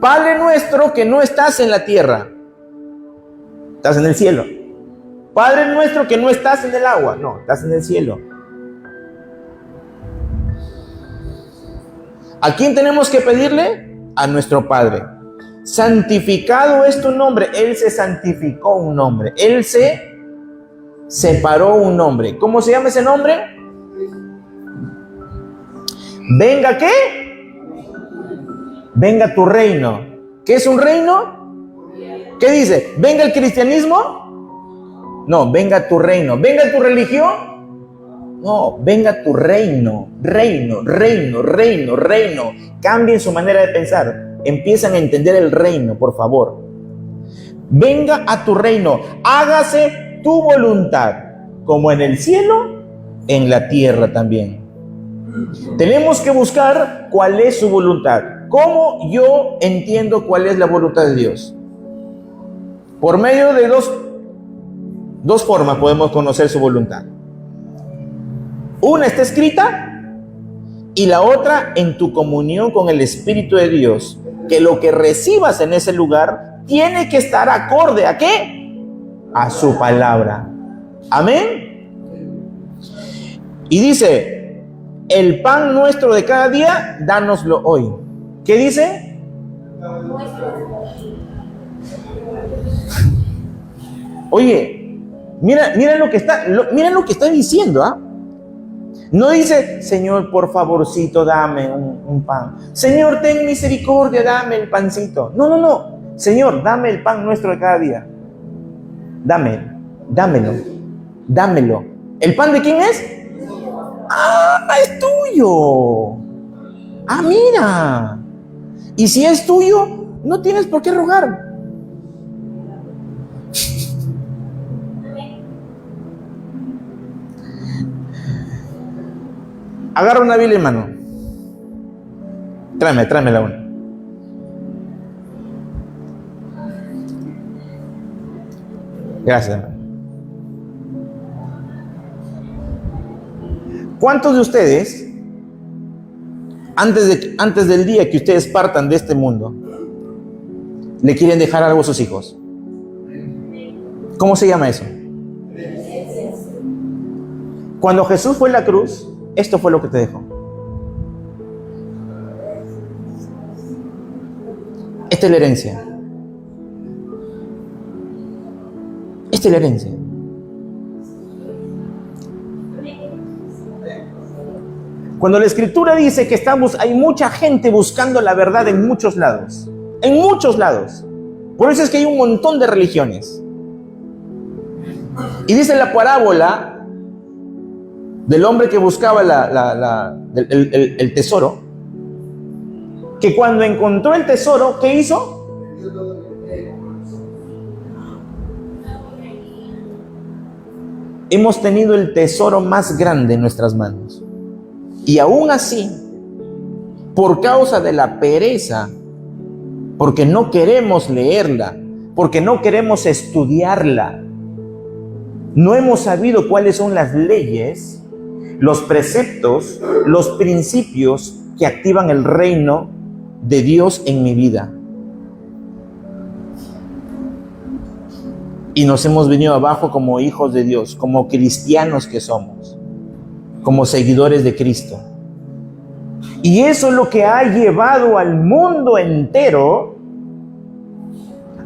Padre nuestro que no estás en la tierra. Estás en el cielo. Padre nuestro que no estás en el agua. No, estás en el cielo. ¿A quién tenemos que pedirle? A nuestro Padre. Santificado es tu nombre. Él se santificó un nombre. Él se separó un nombre. ¿Cómo se llama ese nombre? Venga, ¿qué? Venga tu reino. ¿Qué es un reino? ¿Qué dice? ¿Venga el cristianismo? No, venga tu reino. ¿Venga tu religión? No, venga tu reino. Reino, reino, reino, reino. Cambien su manera de pensar. Empiezan a entender el reino, por favor. Venga a tu reino. Hágase tu voluntad, como en el cielo, en la tierra también. Tenemos que buscar cuál es su voluntad. ¿Cómo yo entiendo cuál es la voluntad de Dios? Por medio de dos formas podemos conocer su voluntad. Una está escrita y la otra en tu comunión con el Espíritu de Dios. Que lo que recibas en ese lugar tiene que estar acorde ¿a qué? A su palabra. Amén. Y dice, el pan nuestro de cada día, dánoslo hoy. ¿Qué dice? Oye, miren lo que está diciendo, No dice, Señor, por favorcito, dame un pan. Señor, ten misericordia, dame el pancito. No. Señor, dame el pan nuestro de cada día. Dámelo. ¿El pan de quién es? Es tuyo. Mira. Y si es tuyo, no tienes por qué rogar. Agarra una Biblia en mano. Tráemela una. Gracias, hermano. ¿Cuántos de ustedes, antes del día que ustedes partan de este mundo, le quieren dejar algo a sus hijos? ¿Cómo se llama eso? Cuando Jesús fue a la cruz, esto fue lo que te dejó. Esta es la herencia. Esta es la herencia. Cuando la Escritura dice que hay mucha gente buscando la verdad en muchos lados. En muchos lados. Por eso es que hay un montón de religiones. Y dice la parábola del hombre que buscaba el tesoro, que cuando encontró el tesoro, ¿qué hizo? Hemos tenido el tesoro más grande en nuestras manos. Y aún así, por causa de la pereza, porque no queremos leerla, porque no queremos estudiarla, no hemos sabido cuáles son las leyes, los preceptos, los principios que activan el reino de Dios en mi vida. Y nos hemos venido abajo como hijos de Dios, como cristianos que somos, como seguidores de Cristo. Y eso es lo que ha llevado al mundo entero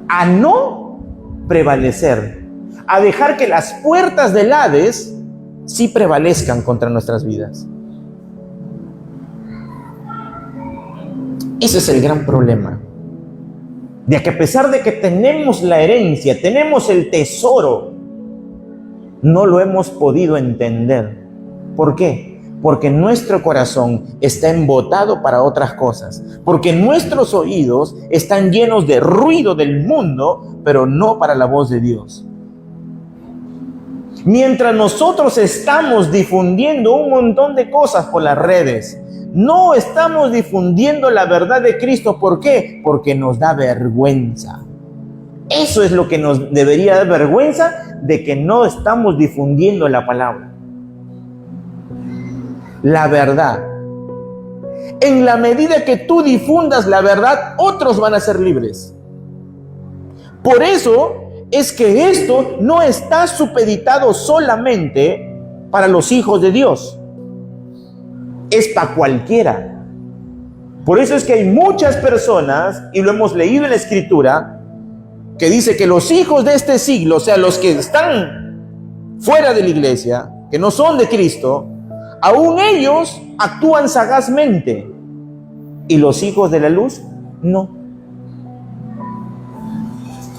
a no prevalecer, a dejar que las puertas del Hades sí prevalezcan contra nuestras vidas. Ese es el gran problema. De que a pesar de que tenemos la herencia, tenemos el tesoro, no lo hemos podido entender. ¿Por qué? Porque nuestro corazón está embotado para otras cosas. Porque nuestros oídos están llenos de ruido del mundo, pero no para la voz de Dios. Mientras nosotros estamos difundiendo un montón de cosas por las redes, no estamos difundiendo la verdad de Cristo. ¿Por qué? Porque nos da vergüenza. Eso es lo que nos debería dar vergüenza, de que no estamos difundiendo la palabra. La verdad. En la medida que tú difundas la verdad, otros van a ser libres. Por eso es que esto no está supeditado solamente para los hijos de Dios. Es para cualquiera. Por eso es que hay muchas personas, y lo hemos leído en la Escritura, que dice que los hijos de este siglo, o sea, los que están fuera de la iglesia, que no son de Cristo, aún ellos actúan sagazmente, y los hijos de la luz, no.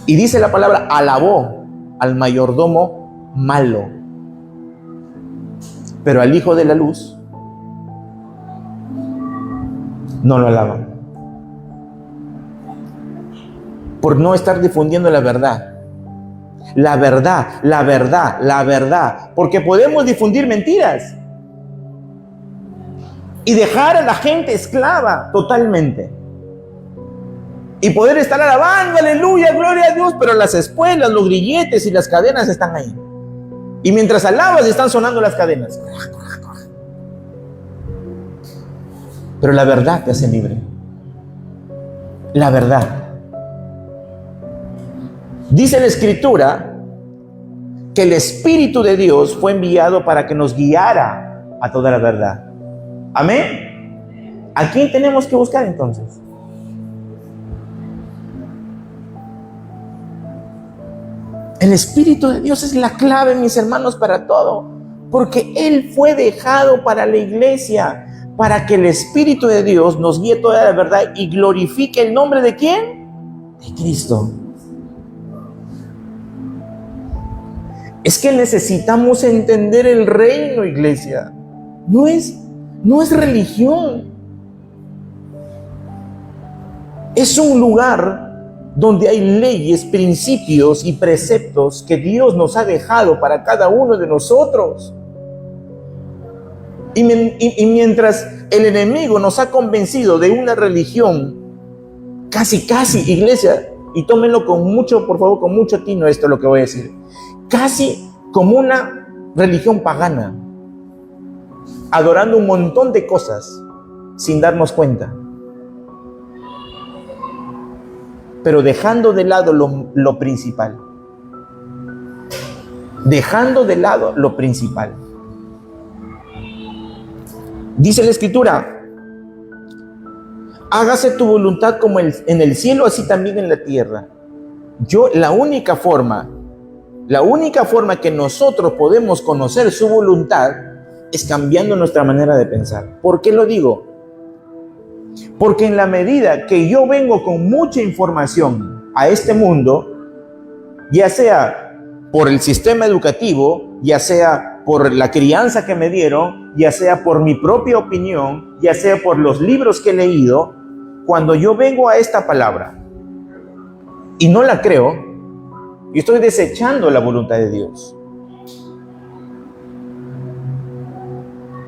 Y dice la palabra, alabó al mayordomo malo, pero al hijo de la luz no lo alaban, por no estar difundiendo la verdad. La verdad, la verdad, la verdad. Porque podemos difundir mentiras y dejar a la gente esclava totalmente. Y poder estar alabando, aleluya, gloria a Dios, pero las espuelas, los grilletes y las cadenas están ahí. Y mientras alabas están sonando las cadenas. Pero la verdad te hace libre. La verdad. Dice la Escritura que el Espíritu de Dios fue enviado para que nos guiara a toda la verdad. Amén. ¿A quién tenemos que buscar entonces? El Espíritu de Dios es la clave, mis hermanos, para todo. Porque Él fue dejado para la iglesia, para que el Espíritu de Dios nos guíe toda la verdad y glorifique el nombre ¿de quién? De Cristo. Es que necesitamos entender el reino, iglesia. No es religión. Es un lugar donde hay leyes, principios y preceptos que Dios nos ha dejado para cada uno de nosotros. Y mientras el enemigo nos ha convencido de una religión, casi, iglesia, y tómenlo con mucho, por favor, con mucho tino esto es lo que voy a decir, casi como una religión pagana, adorando un montón de cosas sin darnos cuenta, pero dejando de lado lo principal. Dejando de lado lo principal. Dice la Escritura, hágase tu voluntad como en el cielo, así también en la tierra. La única forma que nosotros podemos conocer su voluntad es cambiando nuestra manera de pensar. ¿Por qué lo digo? Porque en la medida que yo vengo con mucha información a este mundo, ya sea por el sistema educativo, ya sea por la crianza que me dieron, ya sea por mi propia opinión, ya sea por los libros que he leído, cuando yo vengo a esta palabra y no la creo, y estoy desechando la voluntad de Dios.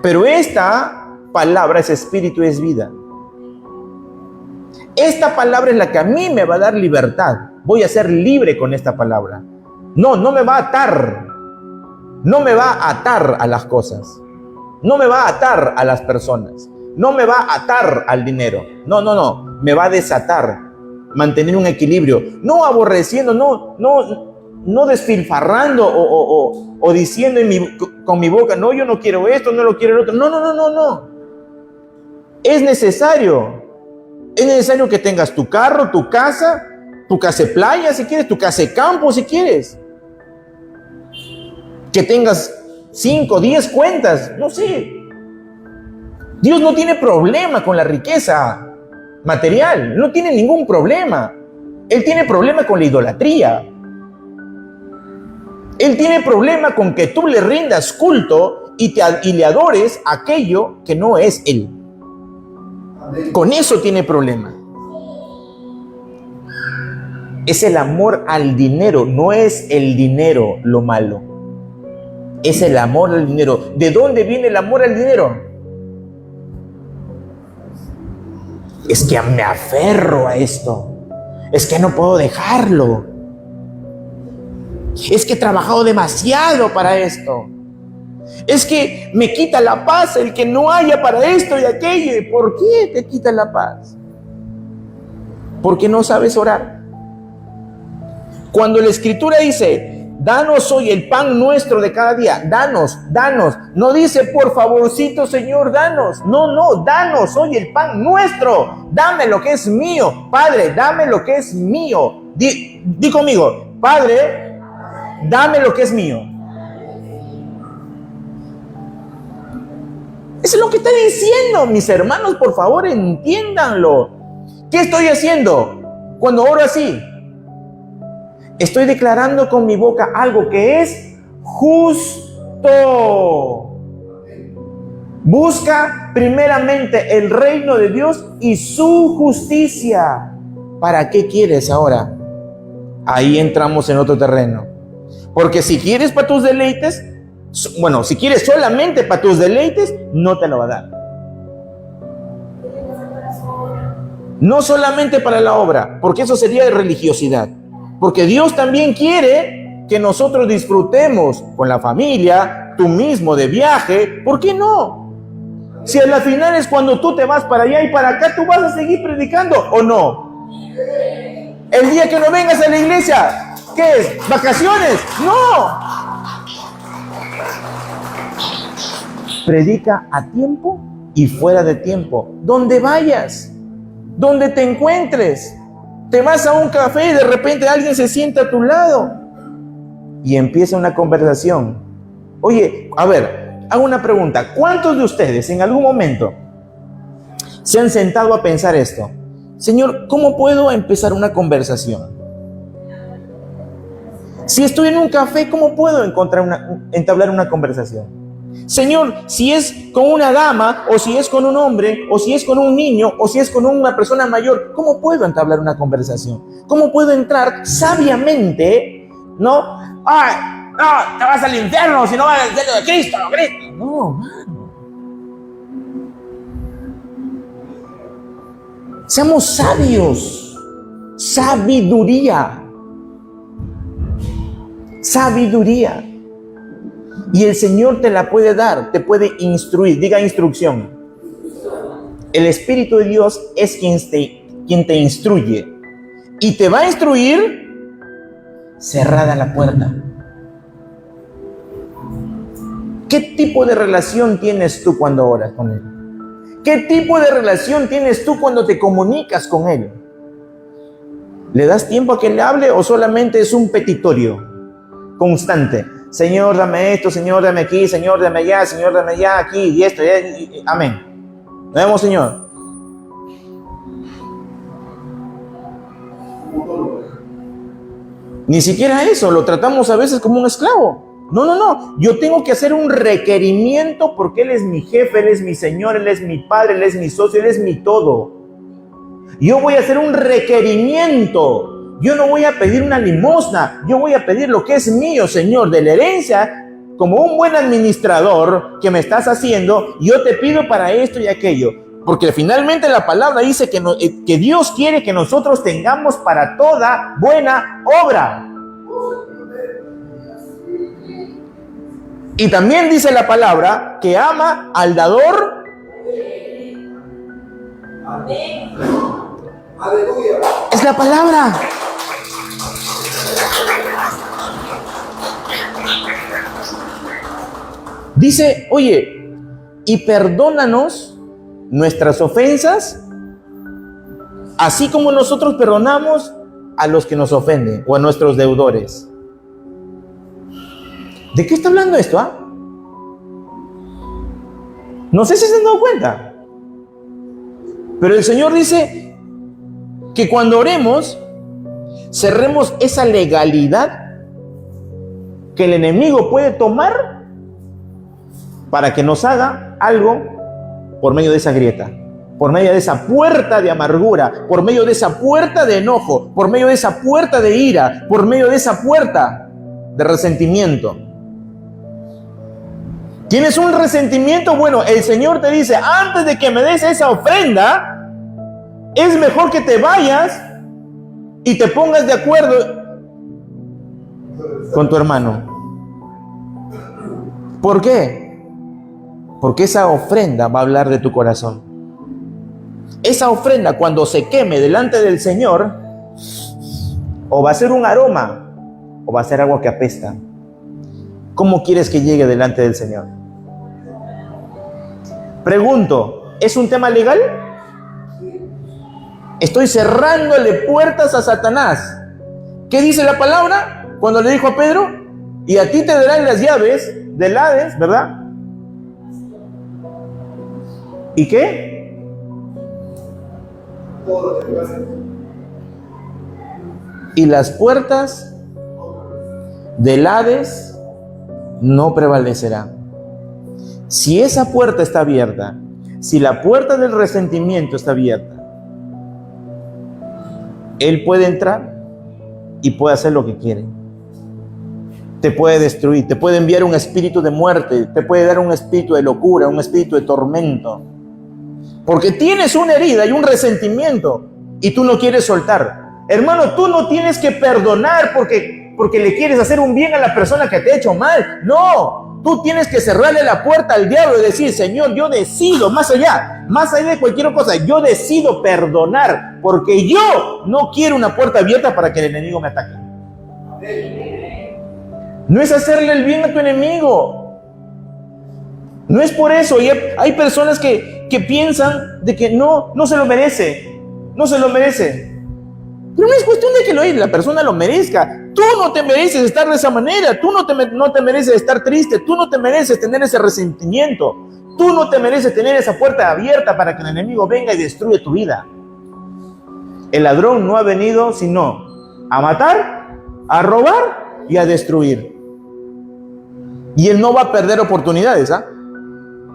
Pero esta palabra es espíritu y es vida. Esta palabra es la que a mí me va a dar libertad. Voy a ser libre con esta palabra. No me va a atar. No me va a atar a las cosas. No me va a atar a las personas. No me va a atar al dinero. No. Me va a desatar. Mantener un equilibrio. No aborreciendo, no despilfarrando o diciendo con mi boca, no, yo no quiero esto, no lo quiero el otro. No. Es necesario que tengas tu carro, tu casa de playa si quieres, tu casa de campo si quieres. que tengas 5, 10 cuentas, no sé. Dios no tiene problema con la riqueza material, no tiene ningún problema. Él tiene problema con la idolatría. Él tiene problema con que tú le rindas culto y le adores aquello que no es Él. Con eso tiene problema. Es el amor al dinero, no es el dinero lo malo. Es el amor al dinero. ¿De dónde viene el amor al dinero? Es que me aferro a esto. Es que no puedo dejarlo. Es que he trabajado demasiado para esto. Es que me quita la paz el que no haya para esto y aquello. ¿Por qué te quita la paz? Porque no sabes orar. Cuando la Escritura dice, danos hoy el pan nuestro de cada día, danos, no dice, por favorcito, Señor, danos. No, danos hoy el pan nuestro. Dame lo que es mío. Padre, dame lo que es mío. Di conmigo, Padre, dame lo que es mío. Eso es lo que está diciendo, mis hermanos, por favor, entiéndanlo. ¿Qué estoy haciendo cuando oro así? Estoy declarando con mi boca algo que es justo. Busca primeramente el reino de Dios y su justicia. ¿Para qué quieres ahora? Ahí entramos en otro terreno. Porque si quieres para tus deleites, si quieres solamente para tus deleites, no te lo va a dar. No solamente para la obra, porque eso sería de religiosidad. Porque Dios también quiere que nosotros disfrutemos con la familia, tú mismo de viaje. ¿Por qué no? Si a la final es cuando tú te vas para allá y para acá, ¿tú vas a seguir predicando o no? El día que no vengas a la iglesia, ¿qué es? ¿Vacaciones? No. Predica a tiempo y fuera de tiempo. Donde vayas, donde te encuentres. Te vas a un café y de repente alguien se sienta a tu lado y empieza una conversación. Oye, a ver, hago una pregunta. ¿Cuántos de ustedes en algún momento se han sentado a pensar esto? Señor, ¿cómo puedo empezar una conversación? Si estoy en un café, ¿cómo puedo entablar una conversación? Señor, si es con una dama, o si es con un hombre, o si es con un niño, o si es con una persona mayor, ¿cómo puedo entablar una conversación? ¿Cómo puedo entrar sabiamente? No, te vas al infierno si no vas al cielo de Cristo, Cristo. No, mano. Seamos sabios. Sabiduría. Y el Señor te la puede dar, te puede instruir. Diga instrucción. El Espíritu de Dios es quien te instruye. Y te va a instruir cerrada la puerta. ¿Qué tipo de relación tienes tú cuando oras con Él? ¿Qué tipo de relación tienes tú cuando te comunicas con Él? ¿Le das tiempo a que le hable o solamente es un petitorio constante? Señor, dame esto, Señor, dame aquí, Señor, dame allá, Señor, dame allá, aquí, y esto, y amén. Nos vemos, Señor. Ni siquiera eso, lo tratamos a veces como un esclavo. No. Yo tengo que hacer un requerimiento porque Él es mi jefe, Él es mi Señor, Él es mi Padre, Él es mi socio, Él es mi todo. Yo voy a hacer un requerimiento. Yo no voy a pedir una limosna, yo voy a pedir lo que es mío, Señor, de la herencia, como un buen administrador que me estás haciendo. Yo te pido para esto y aquello, porque finalmente la palabra dice que Dios quiere que nosotros tengamos para toda buena obra. Y también dice la palabra que ama al dador. Amén. Aleluya. Es la palabra. Dice, oye, y perdónanos nuestras ofensas, así como nosotros perdonamos a los que nos ofenden o a nuestros deudores. ¿De qué está hablando esto? No sé si se han dado cuenta. Pero el Señor dice que cuando oremos, cerremos esa legalidad que el enemigo puede tomar para que nos haga algo por medio de esa grieta, por medio de esa puerta de amargura, por medio de esa puerta de enojo, por medio de esa puerta de ira, por medio de esa puerta de resentimiento. ¿Tienes un resentimiento? Bueno, el Señor te dice, antes de que me des esa ofrenda, es mejor que te vayas y te pongas de acuerdo con tu hermano. ¿Por qué? Porque esa ofrenda va a hablar de tu corazón. Esa ofrenda, cuando se queme delante del Señor, o va a ser un aroma, o va a ser agua que apesta. ¿Cómo quieres que llegue delante del Señor? Pregunto, ¿es un tema legal? Estoy cerrándole puertas a Satanás. ¿Qué dice la palabra cuando le dijo a Pedro? Y a ti te darán las llaves del Hades, ¿verdad? ¿Y qué? Y las puertas del Hades no prevalecerán. Si esa puerta está abierta, si la puerta del resentimiento está abierta, él puede entrar y puede hacer lo que quiere. Te puede destruir, te puede enviar un espíritu de muerte, te puede dar un espíritu de locura, un espíritu de tormento. Porque tienes una herida y un resentimiento y tú no quieres soltar. Hermano, tú no tienes que perdonar porque le quieres hacer un bien a la persona que te ha hecho mal. No, tú tienes que cerrarle la puerta al diablo y decir, Señor, yo decido, más allá de cualquier cosa, yo decido perdonar, porque yo no quiero una puerta abierta para que el enemigo me ataque. No es hacerle el bien a tu enemigo. No es por eso. Y hay personas que piensan de que no se lo merece. No se lo merece. Pero no es cuestión de que la persona lo merezca. Tú no te mereces estar de esa manera. Tú no te mereces estar triste. Tú no te mereces tener ese resentimiento. Tú no te mereces tener esa puerta abierta para que el enemigo venga y destruya tu vida. El ladrón no ha venido sino a matar, a robar y a destruir. Y él no va a perder oportunidades, ¿ah?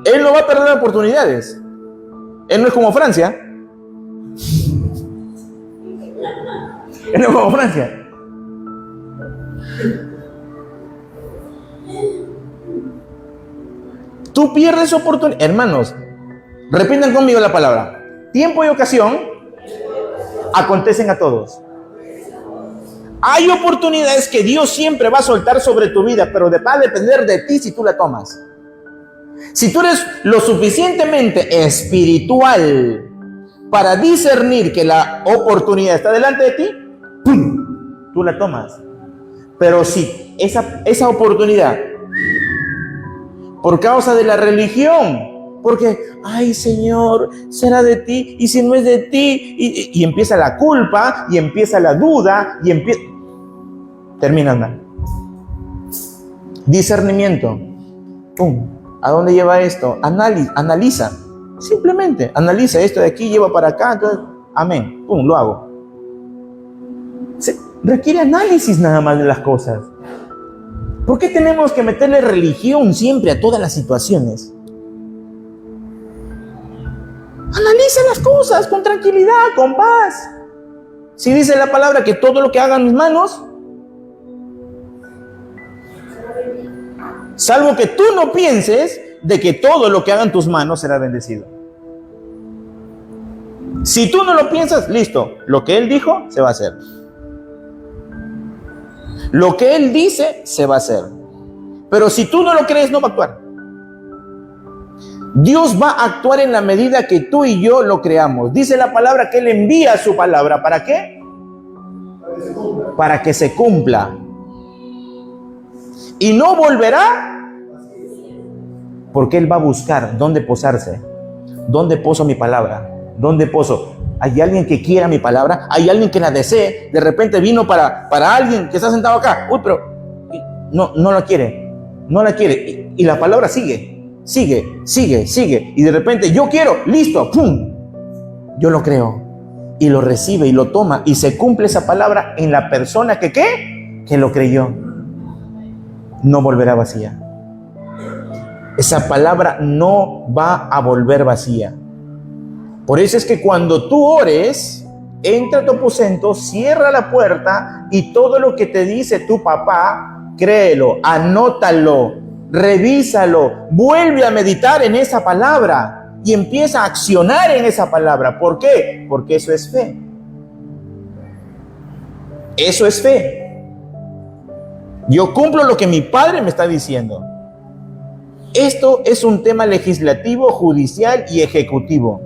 Él no va a perder oportunidades. Él no es como Francia. Él no es como Francia. Tú pierdes oportunidad. Hermanos, repitan conmigo la palabra. Tiempo y ocasión acontecen a todos. Hay oportunidades que Dios siempre va a soltar sobre tu vida, pero va a depender de ti si tú la tomas. Si tú eres lo suficientemente espiritual para discernir que la oportunidad está delante de ti, ¡pum!, tú la tomas. Pero si esa oportunidad, por causa de la religión, porque, ay Señor, será de ti, y si no es de ti, y empieza la culpa, y empieza la duda, termina mal. Discernimiento. ¿A dónde lleva esto? Analiza. Simplemente analiza esto de aquí, lleva para acá. Entonces, amén. Lo hago. Requiere análisis nada más de las cosas. ¿Por qué tenemos que meterle religión siempre a todas las situaciones? Analiza las cosas con tranquilidad, con paz. Si dice la palabra que todo lo que hagan mis manos, salvo que tú no pienses de que todo lo que hagan tus manos será bendecido. Si tú no lo piensas, listo. Lo que Él dijo, se va a hacer. Lo que Él dice, se va a hacer. Pero si tú no lo crees, no va a actuar. Dios va a actuar en la medida que tú y yo lo creamos. Dice la palabra que Él envía su palabra. ¿Para qué? Para que se cumpla. Y no volverá, porque Él va a buscar dónde posarse. ¿Dónde poso mi palabra? ¿Dónde poso? ¿Hay alguien que quiera mi palabra? ¿Hay alguien que la desee? De repente vino para alguien que está sentado acá. Uy, pero no la quiere. no la quiere. Y la palabra sigue, y de repente yo quiero, listo, ¡pum! Yo lo creo y lo recibe y lo toma y se cumple esa palabra en la persona que ¿qué? Que lo creyó. No volverá vacía. Esa palabra no va a volver vacía. Por eso es que cuando tú ores, entra a tu aposento, cierra la puerta y todo lo que te dice tu papá, créelo, anótalo, revísalo, vuelve a meditar en esa palabra y empieza a accionar en esa palabra. ¿Por qué? Porque eso es fe. Eso es fe. Yo cumplo lo que mi padre me está diciendo. Esto es un tema legislativo, judicial y ejecutivo.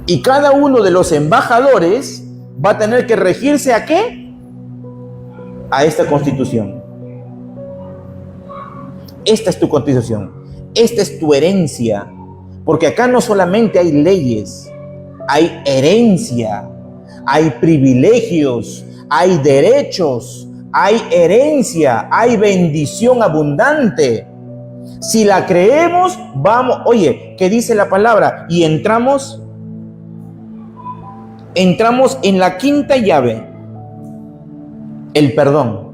Y cada uno de los embajadores va a tener que regirse ¿a qué? A esta constitución. Esta es tu constitución. Esta es tu herencia. Porque acá no solamente hay leyes, hay herencia, hay privilegios, hay derechos, hay herencia, hay bendición abundante. Si la creemos, vamos, oye, ¿qué dice la palabra? Y entramos en la quinta llave, el perdón.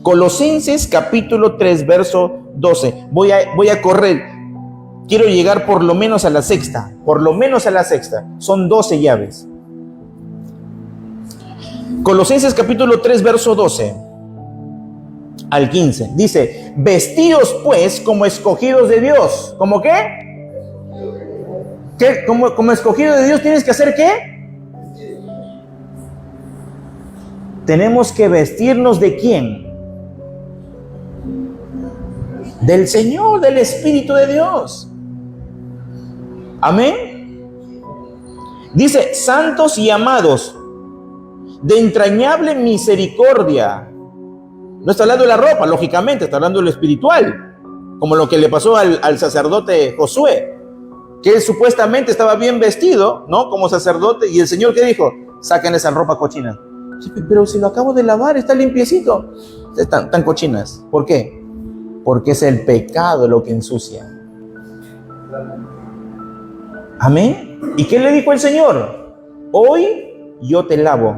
Colosenses capítulo 3, verso 12. Voy a correr. Quiero llegar por lo menos a la sexta. Son 12 llaves. Colosenses capítulo 3, verso 12 al 15. Dice, vestidos pues como escogidos de Dios. ¿Cómo qué? ¿Qué? Como escogido de Dios tienes que hacer ¿qué? Tenemos que vestirnos ¿de quién? Del Señor, del Espíritu de Dios. Amén. Dice, santos y amados, de entrañable misericordia. No está hablando de la ropa, lógicamente, está hablando de lo espiritual, como lo que le pasó al sacerdote Josué, que él supuestamente estaba bien vestido, ¿no? Como sacerdote, y el Señor, ¿qué dijo? Saquen esa ropa cochina. Sí, pero si lo acabo de lavar, está limpiecito. Están cochinas. ¿Por qué? Porque es el pecado lo que ensucia. Amén. ¿Y qué le dijo el Señor? Hoy yo te lavo,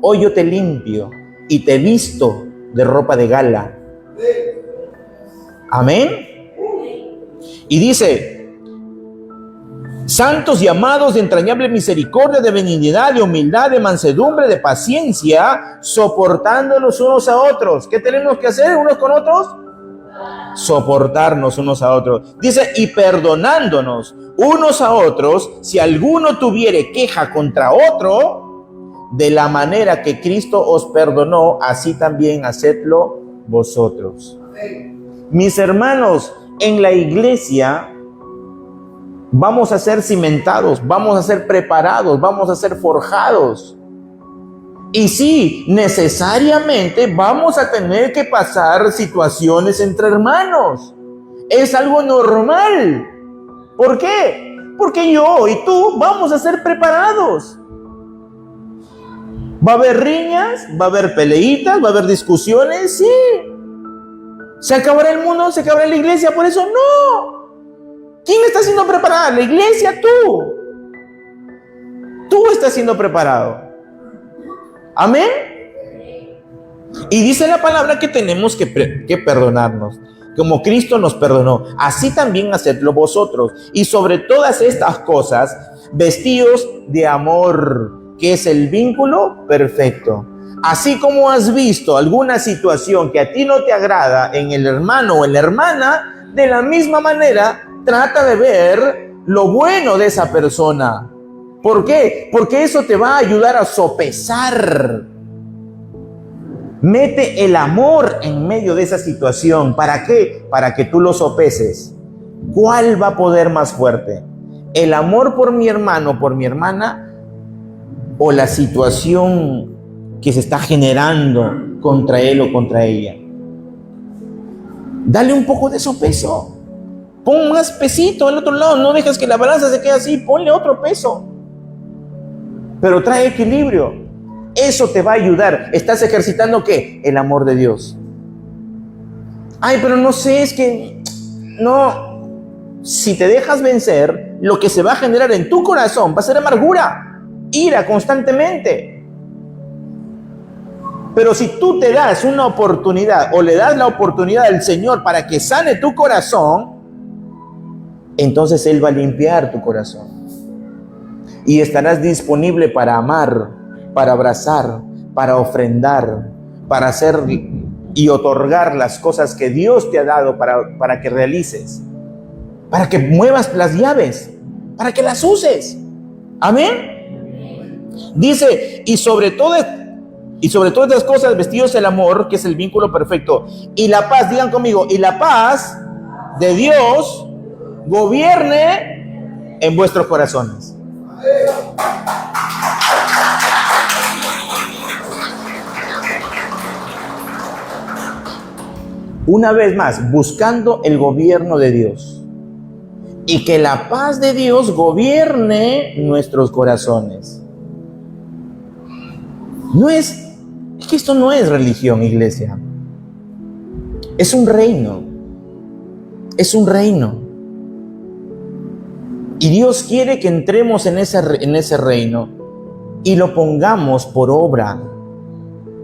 hoy yo te limpio y te visto de ropa de gala. Amén. Y dice, santos y amados de entrañable misericordia, de benignidad, de humildad, de mansedumbre, de paciencia, soportándonos unos a otros. ¿Qué tenemos que hacer unos con otros? Soportarnos unos a otros. Dice, y perdonándonos unos a otros, si alguno tuviere queja contra otro, de la manera que Cristo os perdonó, así también hacedlo vosotros. Mis hermanos, en la iglesia vamos a ser cimentados, vamos a ser preparados, vamos a ser forjados. Y sí, necesariamente vamos a tener que pasar situaciones entre hermanos. Es algo normal. ¿Por qué? Porque yo y tú vamos a ser preparados. ¿Va a haber riñas? ¿Va a haber peleitas? ¿Va a haber discusiones? Sí. ¿Se acabará el mundo? ¿Se acabará la iglesia? Por eso no. ¿Quién está siendo preparado? La iglesia, tú. Tú estás siendo preparado. Amén. Y dice la palabra que tenemos que perdonarnos, como Cristo nos perdonó, así también hacedlo vosotros. Y sobre todas estas cosas, vestidos de amor, que es el vínculo perfecto. Así como has visto alguna situación que a ti no te agrada en el hermano o en la hermana, de la misma manera, trata de ver lo bueno de esa persona. ¿Por qué? Porque eso te va a ayudar a sopesar. Mete el amor en medio de esa situación. ¿Para qué? Para que tú lo sopeses. ¿Cuál va a poder más fuerte? ¿El amor por mi hermano, por mi hermana? ¿O la situación que se está generando contra él o contra ella? Dale un poco de sopeso. Pon más pesito al otro lado. No dejes que la balanza se quede así. Ponle otro peso. Pero trae equilibrio. Eso te va a ayudar. ¿Estás ejercitando qué? El amor de Dios. Ay, pero no sé, es que no. Si te dejas vencer, lo que se va a generar en tu corazón va a ser amargura, ira constantemente. Pero si tú te das una oportunidad o le das la oportunidad al Señor para que sane tu corazón, entonces Él va a limpiar tu corazón. Y estarás disponible para amar, para abrazar, para ofrendar, para hacer y otorgar las cosas que Dios te ha dado para que realices. Para que muevas las llaves, para que las uses. Amén. Dice, y sobre todas estas cosas, vestidos el amor, que es el vínculo perfecto, y la paz, digan conmigo, y la paz de Dios gobierne en vuestros corazones. Una vez más, buscando el gobierno de Dios. Y que la paz de Dios gobierne nuestros corazones. Es que esto no es religión, iglesia. Es un reino. Es un reino. Y Dios quiere que entremos en ese reino y lo pongamos por obra.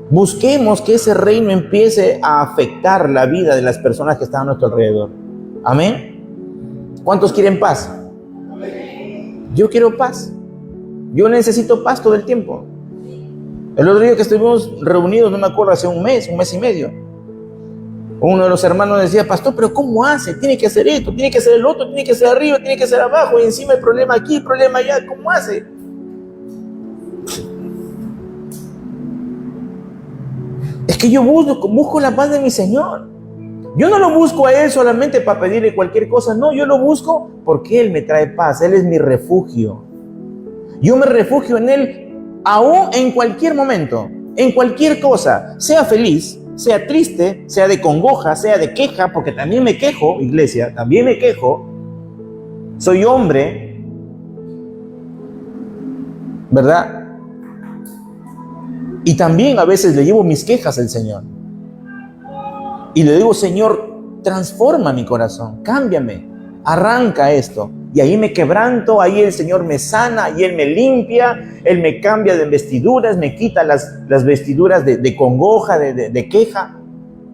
Busquemos que ese reino empiece a afectar la vida de las personas que están a nuestro alrededor. Amén. ¿Cuántos quieren paz? Yo quiero paz. Yo necesito paz todo el tiempo. El otro día que estuvimos reunidos, no me acuerdo, hace un mes y medio, uno de los hermanos decía, pastor, pero ¿cómo hace? Tiene que hacer esto, tiene que hacer el otro, tiene que ser arriba, tiene que ser abajo, y encima el problema aquí, el problema allá, ¿cómo hace? Es que yo busco la paz de mi Señor. Yo no lo busco a Él solamente para pedirle cualquier cosa, no, yo lo busco porque Él me trae paz, Él es mi refugio. Yo me refugio en Él aún en cualquier momento, en cualquier cosa, sea feliz, sea triste, sea de congoja, sea de queja, porque también me quejo, iglesia, también me quejo, soy hombre, ¿verdad? Y también a veces le llevo mis quejas al Señor. Y le digo, Señor, transforma mi corazón, cámbiame, arranca esto. Y ahí me quebranto, ahí el Señor me sana, y Él me limpia, Él me cambia de vestiduras, me quita las vestiduras de congoja, de queja,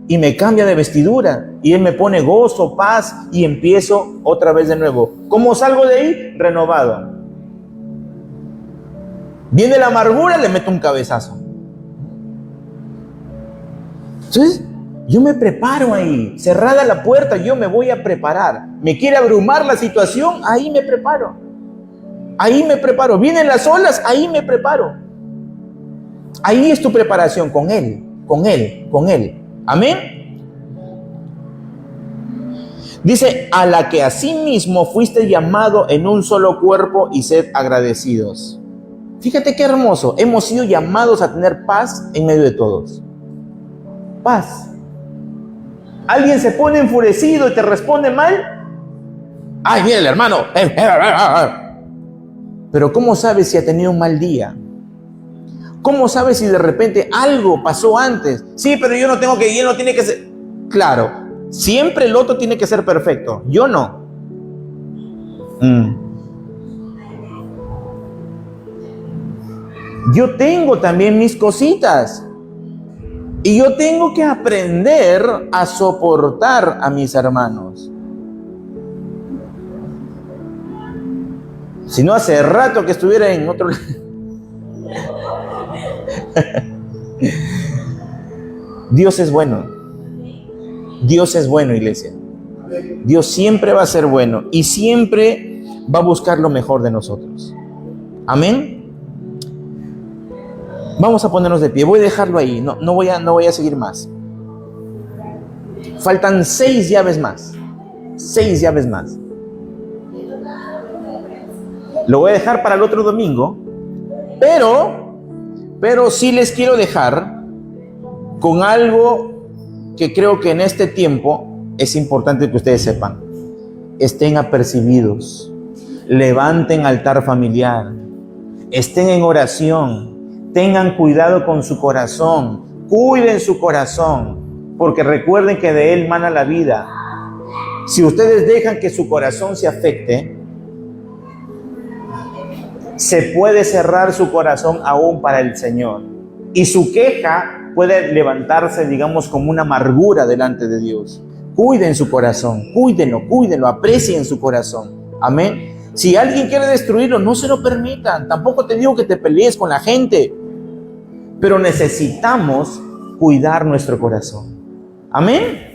y me cambia de vestidura. Y Él me pone gozo, paz, y empiezo otra vez de nuevo. ¿Cómo salgo de ahí? Renovado. Viene la amargura, le meto un cabezazo. Entonces, yo me preparo ahí, cerrada la puerta, yo me voy a preparar. Me quiere abrumar la situación, ahí me preparo. Ahí me preparo. Vienen las olas, ahí me preparo. Ahí es tu preparación con Él, con Él, con Él. Amén. Dice, a la que asimismo fuiste llamado en un solo cuerpo y sed agradecidos. Fíjate qué hermoso. Hemos sido llamados a tener paz en medio de todos. Paz. Alguien se pone enfurecido y te responde mal. Ay, mira el hermano. Pero ¿cómo sabes si ha tenido un mal día? ¿Cómo sabes si de repente algo pasó antes? Sí, pero yo no tiene que ser. Claro, siempre el otro tiene que ser perfecto. Yo no. Yo tengo también mis cositas. Y yo tengo que aprender a soportar a mis hermanos. Si no, hace rato que estuviera en otro lado. Dios es bueno. Dios es bueno, iglesia. Dios siempre va a ser bueno y siempre va a buscar lo mejor de nosotros. Amén. Vamos a ponernos de pie. Voy a dejarlo ahí. No voy a seguir más. Faltan 6 llaves más. 6 llaves más. Lo voy a dejar para el otro domingo. Pero sí les quiero dejar con algo que creo que en este tiempo es importante que ustedes sepan. Estén apercibidos. Levanten altar familiar. Estén en oración. Tengan cuidado con su corazón. Cuiden su corazón. porque recuerden que de Él mana la vida. Si ustedes dejan que su corazón se afecte, se puede cerrar su corazón aún para el Señor. Y su queja puede levantarse, digamos, como una amargura delante de Dios. Cuiden su corazón, cuídenlo, aprecien su corazón. Amén. Si alguien quiere destruirlo, no se lo permitan. Tampoco te digo que te pelees con la gente, pero necesitamos cuidar nuestro corazón. Amén.